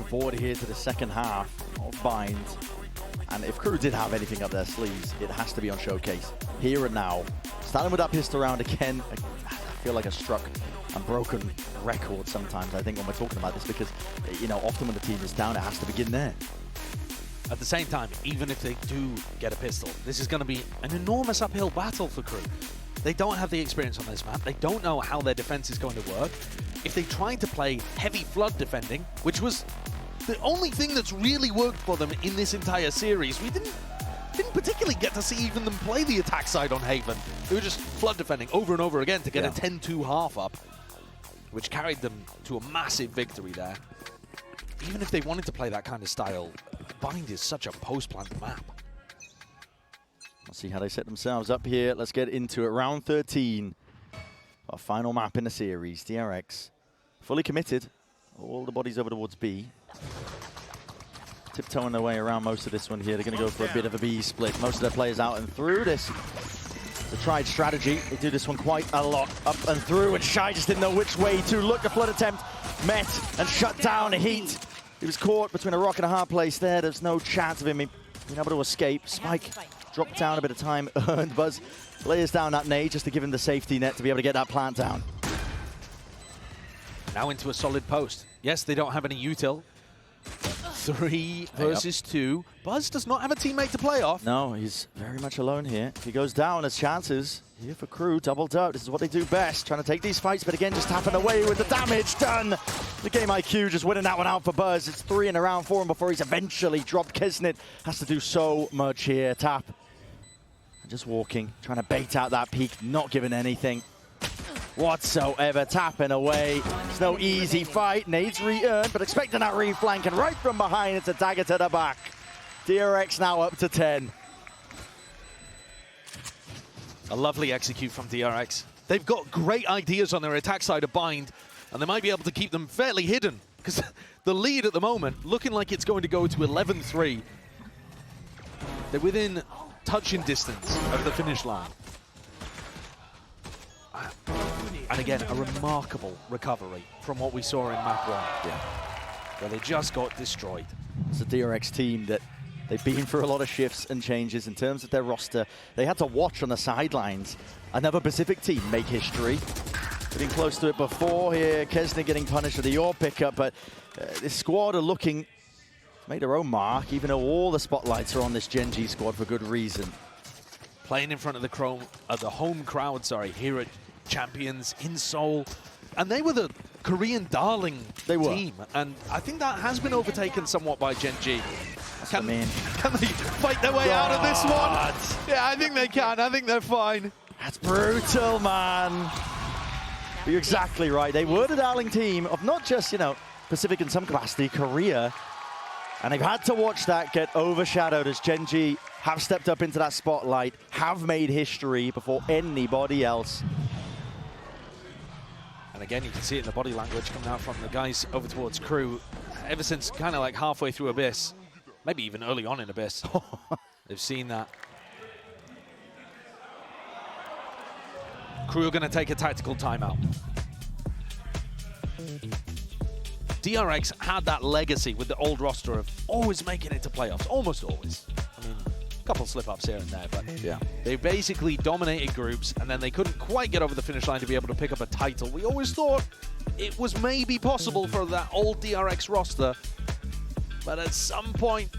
forward here to the second half of Bind. And if Crew did have anything up their sleeves, it has to be on Showcase. Here and now. Starting with that pistol round again, I feel like a struck and broken record sometimes, I think, when we're talking about this, because, you know, often when the team is down, it has to begin there. At the same time, even if they do get a pistol, this is going to be an enormous uphill battle for Crew. They don't have the experience on this map. They don't know how their defense is going to work. If they tried to play heavy flood defending, which was the only thing that's really worked for them in this entire series, we didn't particularly get to see even them play the attack side on Haven. They were just flood defending over and over again to get a 10-2 half up, which carried them to a massive victory there. Even if they wanted to play that kind of style, Bind is such a post-plant map. Let's see how they set themselves up here. Let's get into it. Round 13. Our final map in the series. DRX fully committed. All the bodies over towards B. Tiptoeing their way around most of this one here. They're going to go for a bit of a B split. Most of their players out and through this. The tried strategy. They do this one quite a lot. Up and through, and Shy just didn't know which way to look. The flood attempt met and shut down Heat. He was caught between a rock and a hard place there. There's no chance of him being able to escape. Spike dropped down, a bit of time earned. Buzz layers down that nade just to give him the safety net to be able to get that plant down. Now into a solid post. Yes, they don't have any util. 3 versus 2. Buzz does not have a teammate to play off. No, he's very much alone here. If he goes down, there's chances. Here for Crew, doubled up. This is what they do best, trying to take these fights, but again, just tapping away with the damage done. The game IQ just winning that one out for Buzz. It's 3 in a round for him before he's eventually dropped. Kisnet has to do so much here. Tap. And just walking, trying to bait out that peak, not giving anything whatsoever, tapping away. It's no easy fight. Nades re-earned, but expecting that re-flank, and right from behind, it's a dagger to the back. DRX now up to 10. A lovely execute from DRX. They've got great ideas on their attack side of Bind, and they might be able to keep them fairly hidden, because the lead at the moment, looking like it's going to go to 11-3. They're within touching distance of the finish line. And again, a remarkable recovery from what we saw in map 1, where they just got destroyed. It's a DRX team that they've been through a lot of shifts and changes in terms of their roster. They had to watch on the sidelines another Pacific team make history. Getting close to it before here. Kesner getting punished for the AWP pickup, but this squad are looking to make their own mark, even though all the spotlights are on this Gen G squad for good reason. Playing in front of the home crowd, here at Champions in Seoul. And they were the Korean darling team. And I think that has been overtaken somewhat by Gen G. Can they fight their way out of this one? Yeah, I think they can. I think they're fine. That's brutal, man. But you're exactly right. They were the darling team of not just, Pacific in some capacity, Korea. And they've had to watch that get overshadowed as Gen G have stepped up into that spotlight, have made history before anybody else. And again, you can see it in the body language coming out from the guys over towards Crew. Ever since kind of like halfway through Abyss, maybe even early on in Abyss, they've seen that. Crew are going to take a tactical timeout. DRX had that legacy with the old roster of always making it to playoffs, almost always. I mean, a couple slip-ups here and there, but they basically dominated groups, and then they couldn't quite get over the finish line to be able to pick up a title. We always thought it was maybe possible for that old DRX roster, but at some point,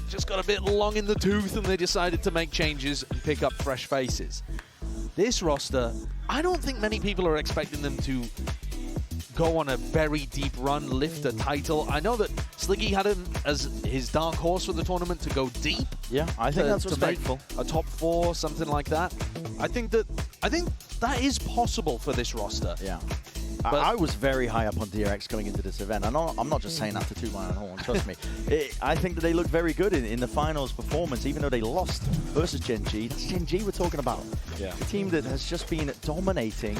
just got a bit long in the tooth, and they decided to make changes and pick up fresh faces. This roster, I don't think many people are expecting them to go on a very deep run, lift a title. I know that Sliggy had him as his dark horse for the tournament to go deep. Yeah, I think that's respectful. A top 4, something like that. I think that is possible for this roster. Yeah. But I was very high up on DRX going into this event. I'm not just saying that to toot my own horn, trust me. I think that they looked very good in the finals performance, even though they lost versus Gen G. That's Gen G we're talking about. Yeah. A team that has just been dominating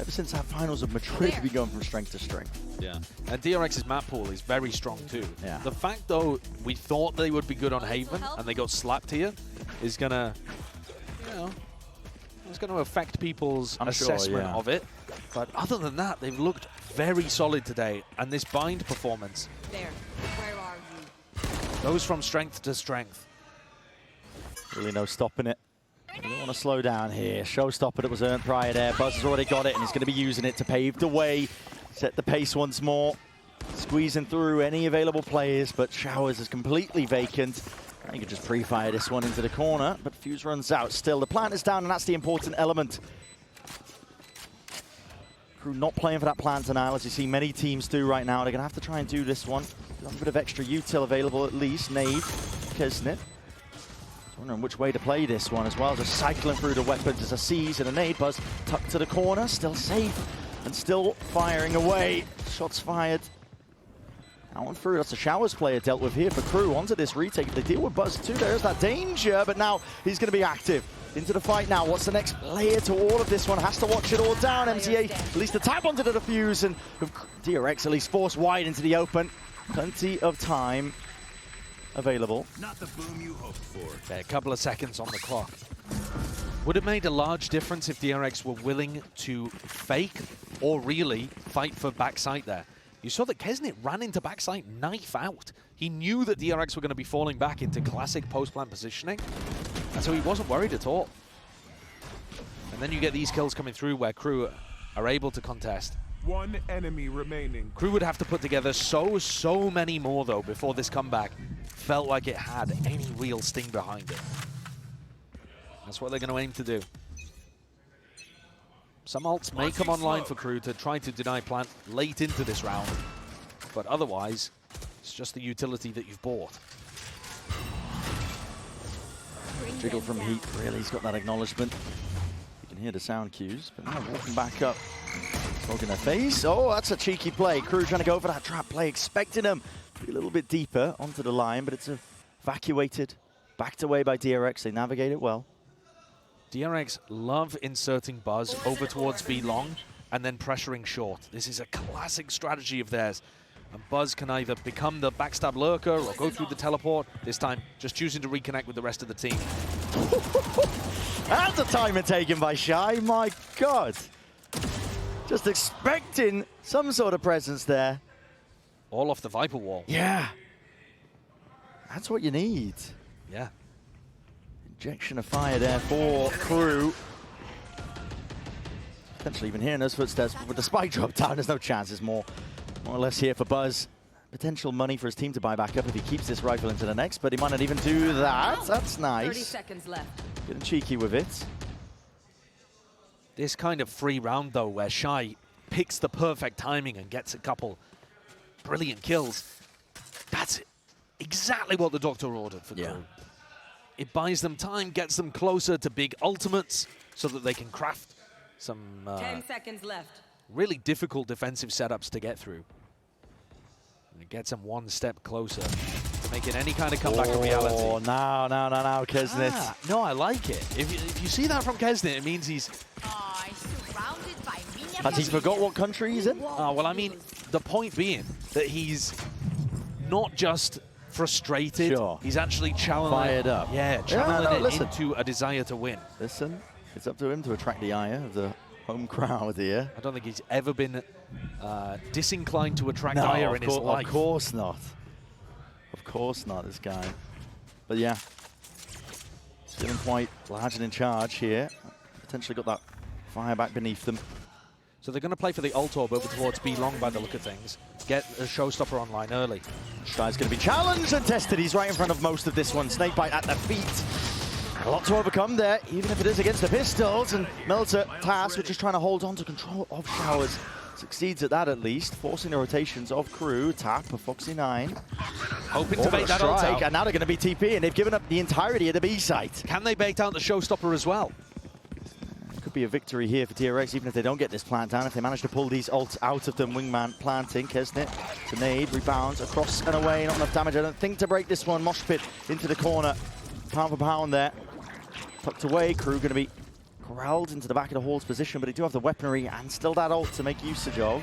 ever since our finals of Madrid. We've been going from strength to strength. Yeah. And DRX's map pool is very strong too. Yeah. The fact, though, we thought they would be good on Haven and they got slapped here is going to, it's going to affect people's assessment of it. But other than that, they've looked very solid today. And this Bind performance, There. Goes from strength to strength. Really no stopping it. You don't want to slow down here. Showstopper that was earned prior there. Buzz has already got it, and he's going to be using it to pave the way. Set the pace once more. Squeezing through any available players, but Showers is completely vacant. You could just pre-fire this one into the corner, but Fuse runs out still. The plant is down, and that's the important element. Crew not playing for that plant now, as you see many teams do right now. They're going to have to try and do this one. A bit of extra util available at least. Nade, Kesnit. Wondering which way to play this one as well. Just cycling through the weapons as a seize and a nade. Buzz tucked to the corner, still safe and still firing away. Shots fired. That one through. That's a Showers player dealt with here for Crew. Onto this retake. They deal with Buzz too. There's that danger, but now he's going to be active. Into the fight now. What's the next layer to all of this one? Has to watch it all down. MTA at least a tap onto the defuse, and DRX at least forced wide into the open. Plenty of time available. Not the boom you hoped for. Okay, a couple of seconds on the clock. Would have made a large difference if DRX were willing to fake or really fight for backside there. You saw that Kesnit ran into backside knife out. He knew that DRX were going to be falling back into classic post-plant positioning, and so he wasn't worried at all. And then you get these kills coming through where Crew are able to contest. One enemy remaining. Crew would have to put together so many more, though, before this comeback felt like it had any real sting behind it. That's what they're going to aim to do. Some ults may come online for Crew to try to deny plant late into this round, but otherwise, it's just the utility that you've bought. Jiggle from Heat, really, he's got that acknowledgement. You can hear the sound cues, but now walking back up. Smoke in their face. Oh, that's a cheeky play. Crew trying to go for that trap play, expecting him to be a little bit deeper onto the line, but it's evacuated, backed away by DRX. They navigate it well. DRX love inserting Buzz over towards B long and then pressuring short. This is a classic strategy of theirs. And Buzz can either become the backstab lurker or go through the teleport. This time, just choosing to reconnect with the rest of the team. And the timer taken by Shy. My God. Just expecting some sort of presence there. All off the Viper wall. Yeah. That's what you need. Yeah. Injection of fire there for Crew. Potentially even hearing those footsteps, but with the spike drop down, there's no chance. There's more or less here for Buzz. Potential money for his team to buy back up if he keeps this rifle into the next, but he might not even do that. That's nice. 30 seconds left. Getting cheeky with it. This kind of free round, though, where Shy picks the perfect timing and gets a couple brilliant kills, that's exactly what the Doctor ordered for Crew. It buys them time, gets them closer to big ultimates so that they can craft some 10 seconds left. really difficult defensive setups to get through. And it gets them one step closer to making any kind of comeback a reality. Oh, now, Kesnit. No, I like it. If you see that from Kesnit, it means he's... surrounded by Has he forgot what country he's in? well, I mean, the point being that he's not just frustrated. Sure. He's actually channeling Fired up. Yeah, channeling listen. into a desire to win. Listen, it's up to him to attract the ire of the home crowd here. I don't think he's ever been disinclined to attract ire in his life. Of course not. Of course not, this guy. But yeah, feeling quite large and in charge here. Potentially got that fire back beneath them. So they're going to play for the ult orb over towards B long by the look of things. Get a showstopper online early. Shy's going to be challenged and tested. He's right in front of most of this one. Snakebite at the feet. A lot to overcome there, even if it is against the pistols. And Melter, Tass, which is trying to hold on to control of Showers. Succeeds at that at least, forcing the rotations of Crew. Tap of Foxy9. Hoping to bait that ult out. And now they're going to be TP, and they've given up the entirety of the B site. Can they bait out the showstopper as well? Could be a victory here for DRX, even if they don't get this plant down. If they manage to pull these ults out of them, Wingman planting. Kesnit to nade, rebounds across and away. Not enough damage, I don't think, to break this one. Mosh pit into the corner. Pound for pound there. Tucked away. Crew going to be corralled into the back of the Hall's position, but they do have the weaponry and still that ult to make usage of.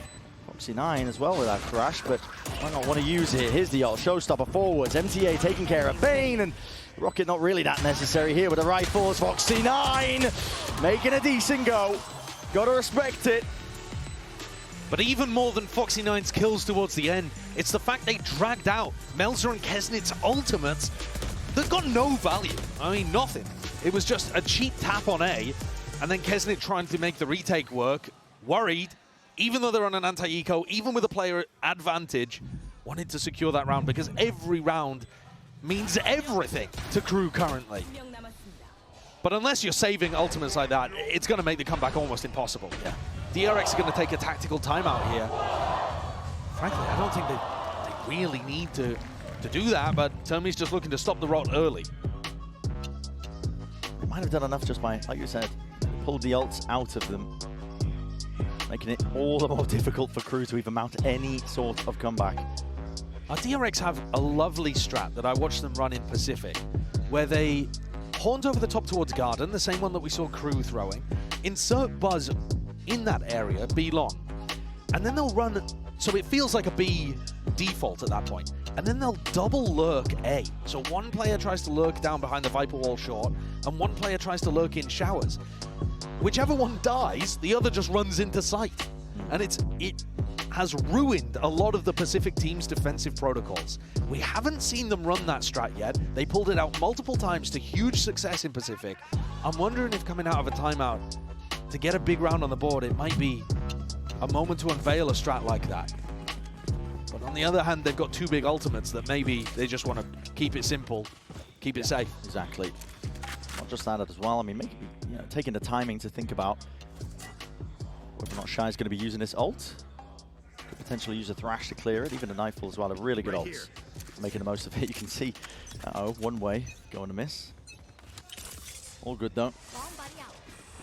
Foxy9 as well with that crash, but might not want to use it. Here's the ult. Showstopper forwards. MTA taking care of Bane, and Rocket not really that necessary here with the rifles. Foxy9 making a decent go. Got to respect it. But even more than Foxy9's kills towards the end, it's the fact they dragged out Melzer and Kesnit's ultimates that got no value. I mean, nothing. It was just a cheap tap on A, and then Kesnit trying to make the retake work, worried, even though they're on an anti-eco, even with a player advantage, wanted to secure that round because every round means everything to Crew currently. But unless you're saving ultimates like that, it's going to make the comeback almost impossible. Yeah. DRX are going to take a tactical timeout here. Frankly, I don't think they really need to do that, but Tomi's just looking to stop the rot early. They might have done enough just by, like you said, pulled the ults out of them, making it all the more difficult for Crew to even mount any sort of comeback. DRX have a lovely strat that I watched them run in Pacific, where they haunt over the top towards Garden, the same one that we saw Crew throwing, insert Buzz in that area, B long, and then they'll run, so it feels like a B default at that point, and then they'll double lurk A. So one player tries to lurk down behind the Viper wall short, and one player tries to lurk in showers. Whichever one dies, the other just runs into sight. And it has ruined a lot of the Pacific team's defensive protocols. We haven't seen them run that strat yet. They pulled it out multiple times to huge success in Pacific. I'm wondering if coming out of a timeout to get a big round on the board, it might be a moment to unveil a strat like that. But on the other hand, they've got two big ultimates that maybe they just want to keep it simple, keep it safe. Exactly. Not just that as well. I mean, maybe taking the timing to think about whether or not Shy's going to be using this ult. Could potentially use a Thrash to clear it, even a Nightfall as well. A really good ult. Making the most of it. You can see, one way going to miss. All good though.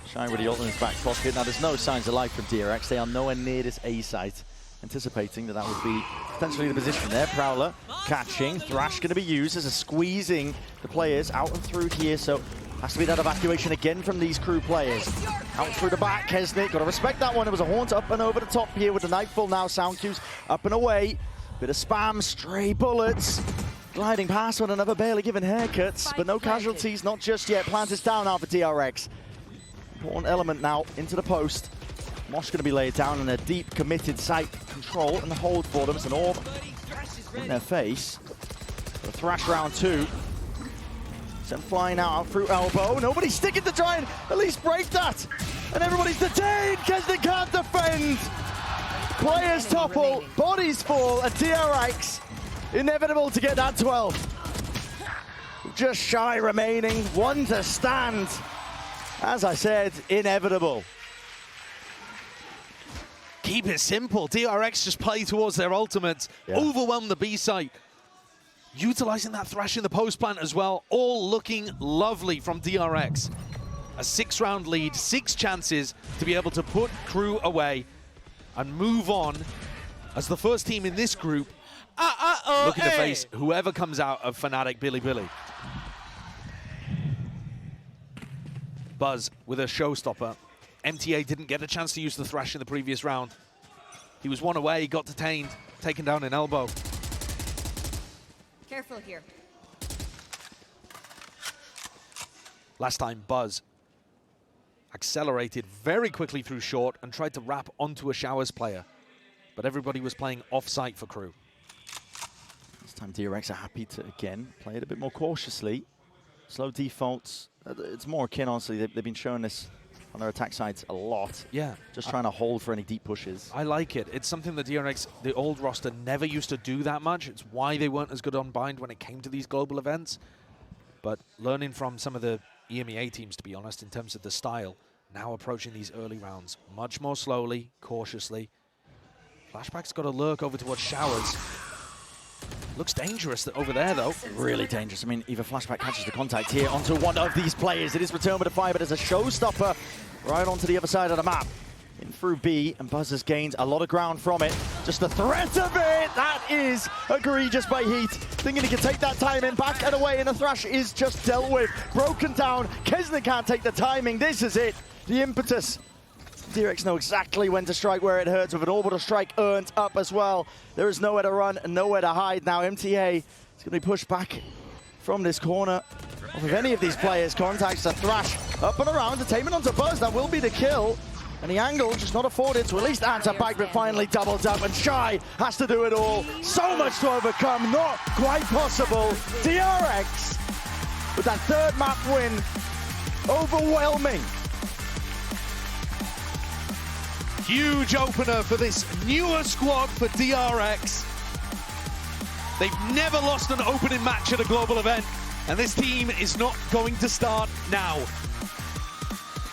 Shy with the ult in his back pocket. Now there's no signs of life from DRX. They are nowhere near this A site, anticipating that would be potentially the position there. Prowler catching. Thrash going to be used as a squeezing the players out and through here, so has to be that evacuation again from these Crew players. Out through the back, Kesnit, got to respect that one. It was a haunt up and over the top here with the Nightfall now. Sound cues up and away. Bit of spam, stray bullets. Gliding past one another, barely giving haircuts, but no casualties, not just yet. Plant is down now for DRX. Important element now into the post. Mosh going to be laid down in a deep, committed site control and hold for them. It's an orb in their face. The Thrash round 2. Sent flying out through elbow. Nobody's sticking to try and at least break that. And everybody's detained because they can't defend. Players topple, bodies fall, and DRX inevitable to get that 12. Just Shy remaining, one to stand. As I said, inevitable. Keep it simple. DRX just play towards their ultimates, overwhelm the B site. Utilizing that Thrash in the post plant as well, all looking lovely from DRX. A 6-round lead, 6 chances to be able to put Crew away and move on as the first team in this group looking to face whoever comes out of Fnatic Bilibili. Buzz with a showstopper. MTA didn't get a chance to use the Thrash in the previous round. He was one away, got detained, taken down in elbow. Careful here. Last time, Buzz accelerated very quickly through short and tried to wrap onto a Showers player. But everybody was playing off-site for Crew. This time DRX are happy to, again, play it a bit more cautiously. Slow defaults. It's more akin, honestly. They've been showing this on their attack sides a lot. Yeah. Just trying to hold for any deep pushes. I like it. It's something that DRX, the old roster, never used to do that much. It's why they weren't as good on bind when it came to these global events. But learning from some of the EMEA teams, to be honest, in terms of the style, now approaching these early rounds much more slowly, cautiously. Flashback's got to lurk over towards Showers. Looks dangerous over there, though. Really dangerous. I mean, either Flashback catches the contact here onto one of these players. It is returned with a fire, but as a showstopper right onto the other side of the map. In through B, and Buzz has gained a lot of ground from it. Just the threat of it! That is egregious by Heat. Thinking he can take that timing back and away, and the Thrash is just dealt with. Broken down. Kesnit can't take the timing. This is it. The impetus. DRX know exactly when to strike where it hurts, with an orbital strike earned up as well. There is nowhere to run and nowhere to hide now. MTA is going to be pushed back from this corner. If any of these players contacts the Thrash up and around, detainment onto Buzz, that will be the kill. And the angle just not afforded to at least answer back, but finally doubles up, and Shy has to do it all. So much to overcome, not quite possible. DRX with that third map win, overwhelming. Huge opener for this newer squad for DRX. They've never lost an opening match at a global event, and this team is not going to start now.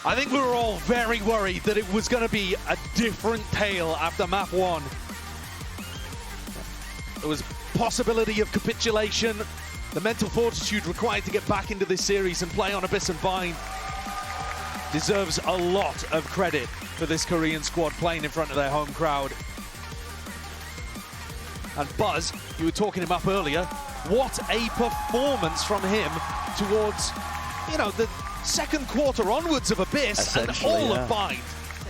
I think we were all very worried that it was going to be a different tale after map 1. There was possibility of capitulation, the mental fortitude required to get back into this series and play on Abyss and Vine deserves a lot of credit for this Korean squad playing in front of their home crowd. And Buzz, you were talking him up earlier, what a performance from him towards, you know, the second quarter onwards of Abyss and all of Vine.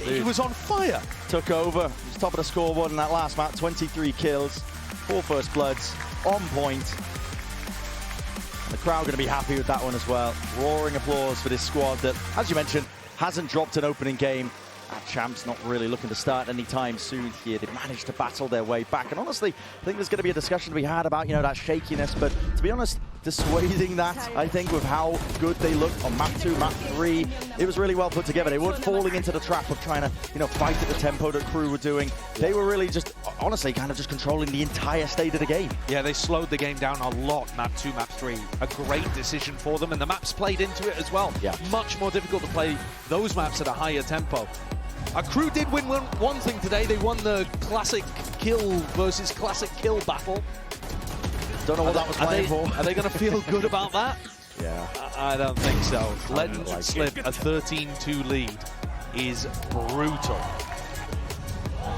He was on fire. Took over, he was top of the scoreboard in that last map, 23 kills, 4 first bloods, on point. And the crowd going to be happy with that one as well. Roaring applause for this squad that, as you mentioned, hasn't dropped an opening game. Our champs not really looking to start anytime soon here. They've managed to battle their way back. And honestly, I think there's going to be a discussion to be had about, you know, that shakiness. But to be honest, dissuading that, I think, with how good they looked on map 2, map 3, it was really well put together. They weren't falling into the trap of trying to, you know, fight at the tempo that Crew were doing. They were really just, honestly, kind of just controlling the entire state of the game. Yeah, they slowed the game down a lot, map 2, map 3. A great decision for them, and the maps played into it as well. Yeah. Much more difficult to play those maps at a higher tempo. Crew did win one thing today. They won the classic kill versus classic kill battle. Don't know what that was playing for. Are they going to feel good about that? Yeah. I don't think so. Letting slip a 13-2 lead is brutal.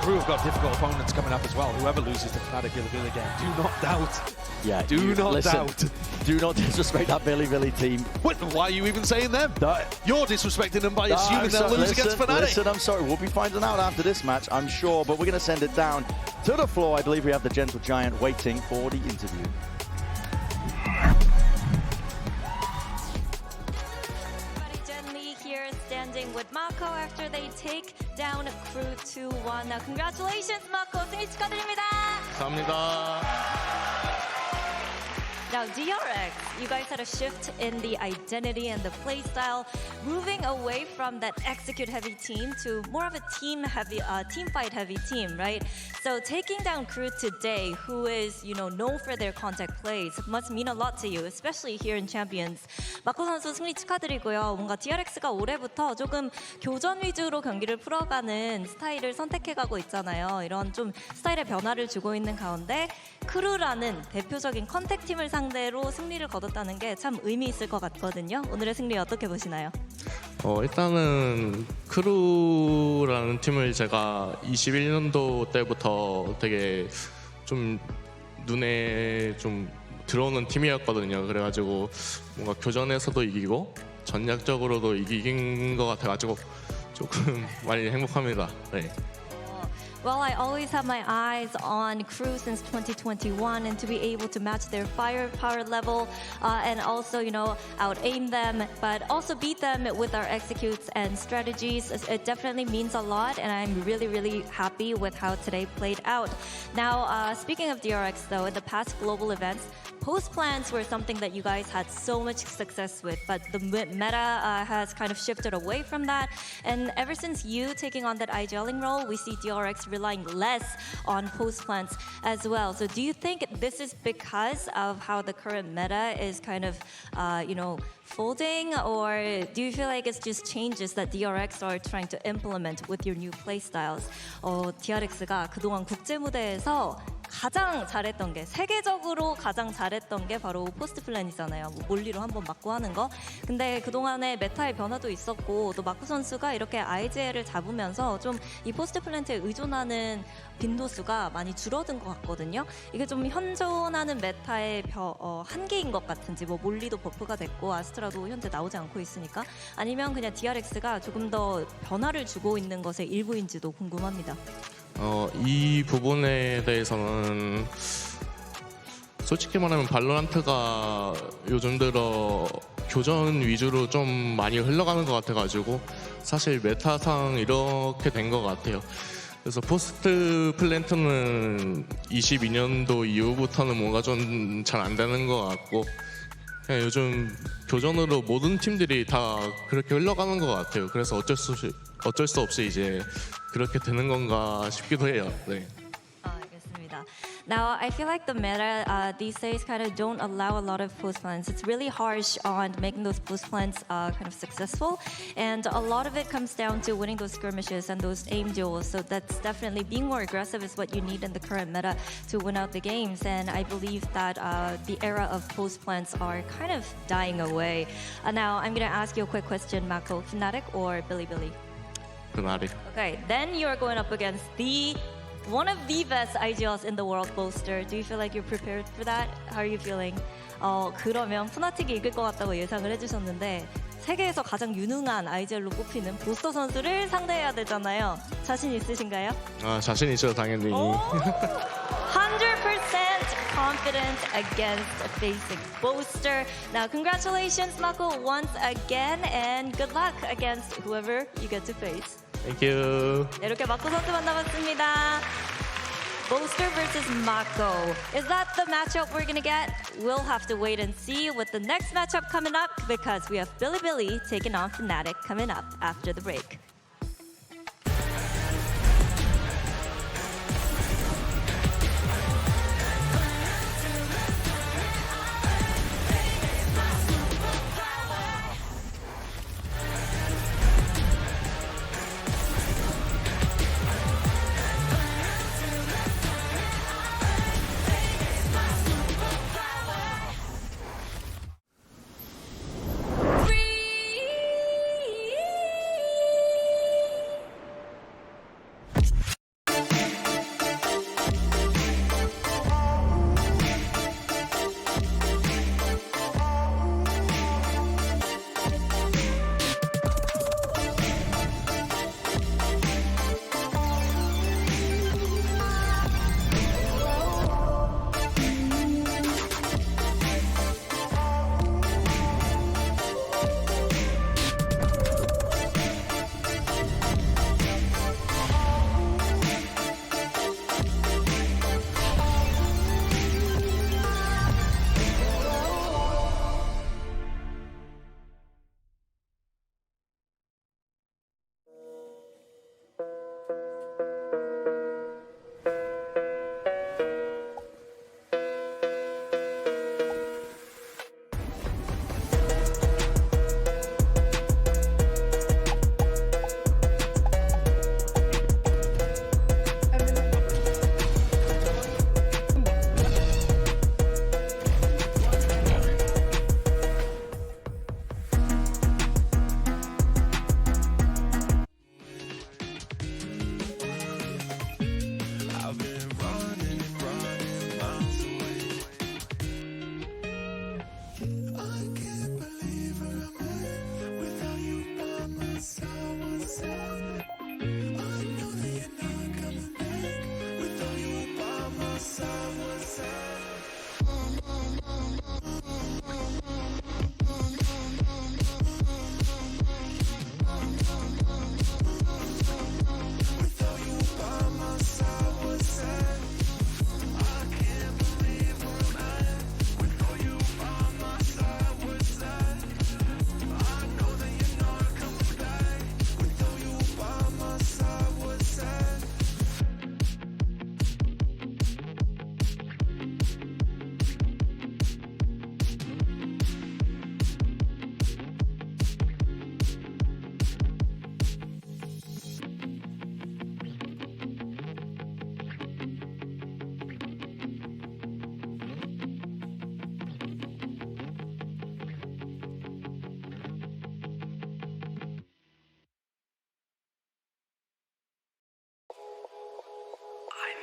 Crew have got difficult opponents coming up as well. Whoever loses to Fnatic Bilibili again, do not doubt. Yeah, do not doubt. Do not disrespect that Bilibili team. What, why are you even saying them? You're disrespecting them by assuming they'll lose against Fnatic. Listen, I'm sorry. We'll be finding out after this match, I'm sure. But we're going to send it down to the floor. I believe we have the Gentle Giant waiting for the interview. Here standing with Mako after they take down Crew 2-1. Now, congratulations, Mako. 승리 축하드립니다. 감사합니다. Now, DRX, you guys had a shift in the identity and the play style, moving away from that execute-heavy team to more of a team fight-heavy team, right? So taking down Crew today, who is, you know, known for their contact plays, must mean a lot to you, especially here in Champions. 마코 선수 승리 축하드리고요. 뭔가 DRX가 올해부터 조금 교전 위주로 경기를 풀어가는 스타일을 선택해가고 있잖아요. 이런 좀 스타일의 변화를 주고 있는 가운데 크루라는 대표적인 컨택 팀을 상대로 승리를 거뒀다는 게 참 의미 있을 것 같거든요. 오늘의 승리 어떻게 보시나요? 일단은 크루라는 팀을 제가 21년도 때부터 되게 좀 눈에 좀 들어오는 팀이었거든요. 그래가지고 뭔가 교전에서도 이기고 전략적으로도 이긴 것 같아가지고 조금 많이 행복합니다. 네. Well, I always have my eyes on Crew since 2021, and to be able to match their firepower level and also, you know, out-aim them, but also beat them with our executes and strategies, it definitely means a lot, and I'm really, really happy with how today played out. Now, speaking of DRX, though, in the past global events, post plans were something that you guys had so much success with, but the meta has kind of shifted away from that, and ever since you taking on that IGLing role, we see DRX relying less on post plants as well. So do you think this is because of how the current meta is kind of, you know, folding, or do you feel like it's just changes that DRX are trying to implement with your new play styles? DRX가 그동안 국제 무대에서 가장 잘했던 게, 세계적으로 가장 잘했던 게 바로 포스트 플랜이잖아요. 뭐 몰리로 한번 맞고 하는 거. 근데 그동안에 메타의 변화도 있었고, 또 마쿠 선수가 이렇게 IGL을 잡으면서 좀 이 포스트 플랜트에 의존하는 빈도수가 많이 줄어든 것 같거든요. 이게 좀 현존하는 메타의 한계인 것 같은지, 뭐 몰리도 버프가 됐고 아스트라도 현재 나오지 않고 있으니까, 아니면 그냥 DRX가 조금 더 변화를 주고 있는 것의 일부인지도 궁금합니다. 이 부분에 대해서는 솔직히 말하면 발로란트가 요즘 들어 교전 위주로 좀 많이 흘러가는 것 같아가지고 사실 메타상 이렇게 된 것 같아요. 그래서 포스트 플랜트는 22년도 이후부터는 뭔가 좀 잘 안 되는 것 같고 그냥 요즘 교전으로 모든 팀들이 다 그렇게 흘러가는 것 같아요. 그래서 어쩔 수 없이 이제 그렇게 되는 건가 싶기도 해요. 네. 알겠습니다. Now, I feel like the meta these days kind of don't allow a lot of post plans. It's really harsh on making those post plans kind of successful, and a lot of it comes down to winning those skirmishes and those aim duels. So that's definitely being more aggressive is what you need in the current meta to win out the games. And I believe that the era of post plans are kind of dying away. Now, I'm going to ask you a quick question, Mako. Fnatic or Bilibili? Fnatic. Okay, then you are going up against one of the best IGLs in the world, Bolster. Do you feel like you're prepared for that? How are you feeling? 그러면 푸나틱이 이길 것 같다고 예상을 해주셨는데 세계에서 가장 유능한 IGL로 꼽히는 보스터 선수를 상대해야 되잖아요. 자신 있으신가요? 자신 있죠, 당연히. 100% confident against facing Bolster. Now, congratulations, Mako, once again, and good luck against whoever you get to face. Thank you. 이렇게 마코 선수 만나봤습니다. Bolster versus Mako. Is that the matchup we're gonna get? We'll have to wait and see with the next matchup coming up because we have Bilibili taking on Fnatic coming up after the break.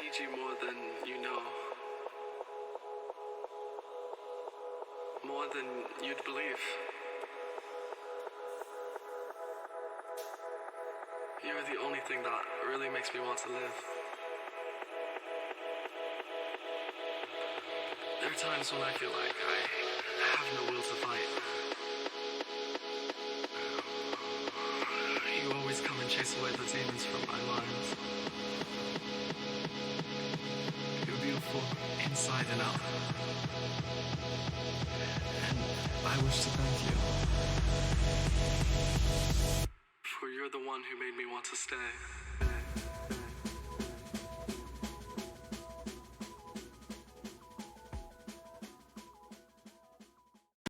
need you more than you know. More than you'd believe. You're the only thing that really makes me want to live. There are times when I feel like I have no will to fight. chase away the demons from my mind. You're beautiful inside and out. And I wish to thank you. For you're the one who made me want to stay.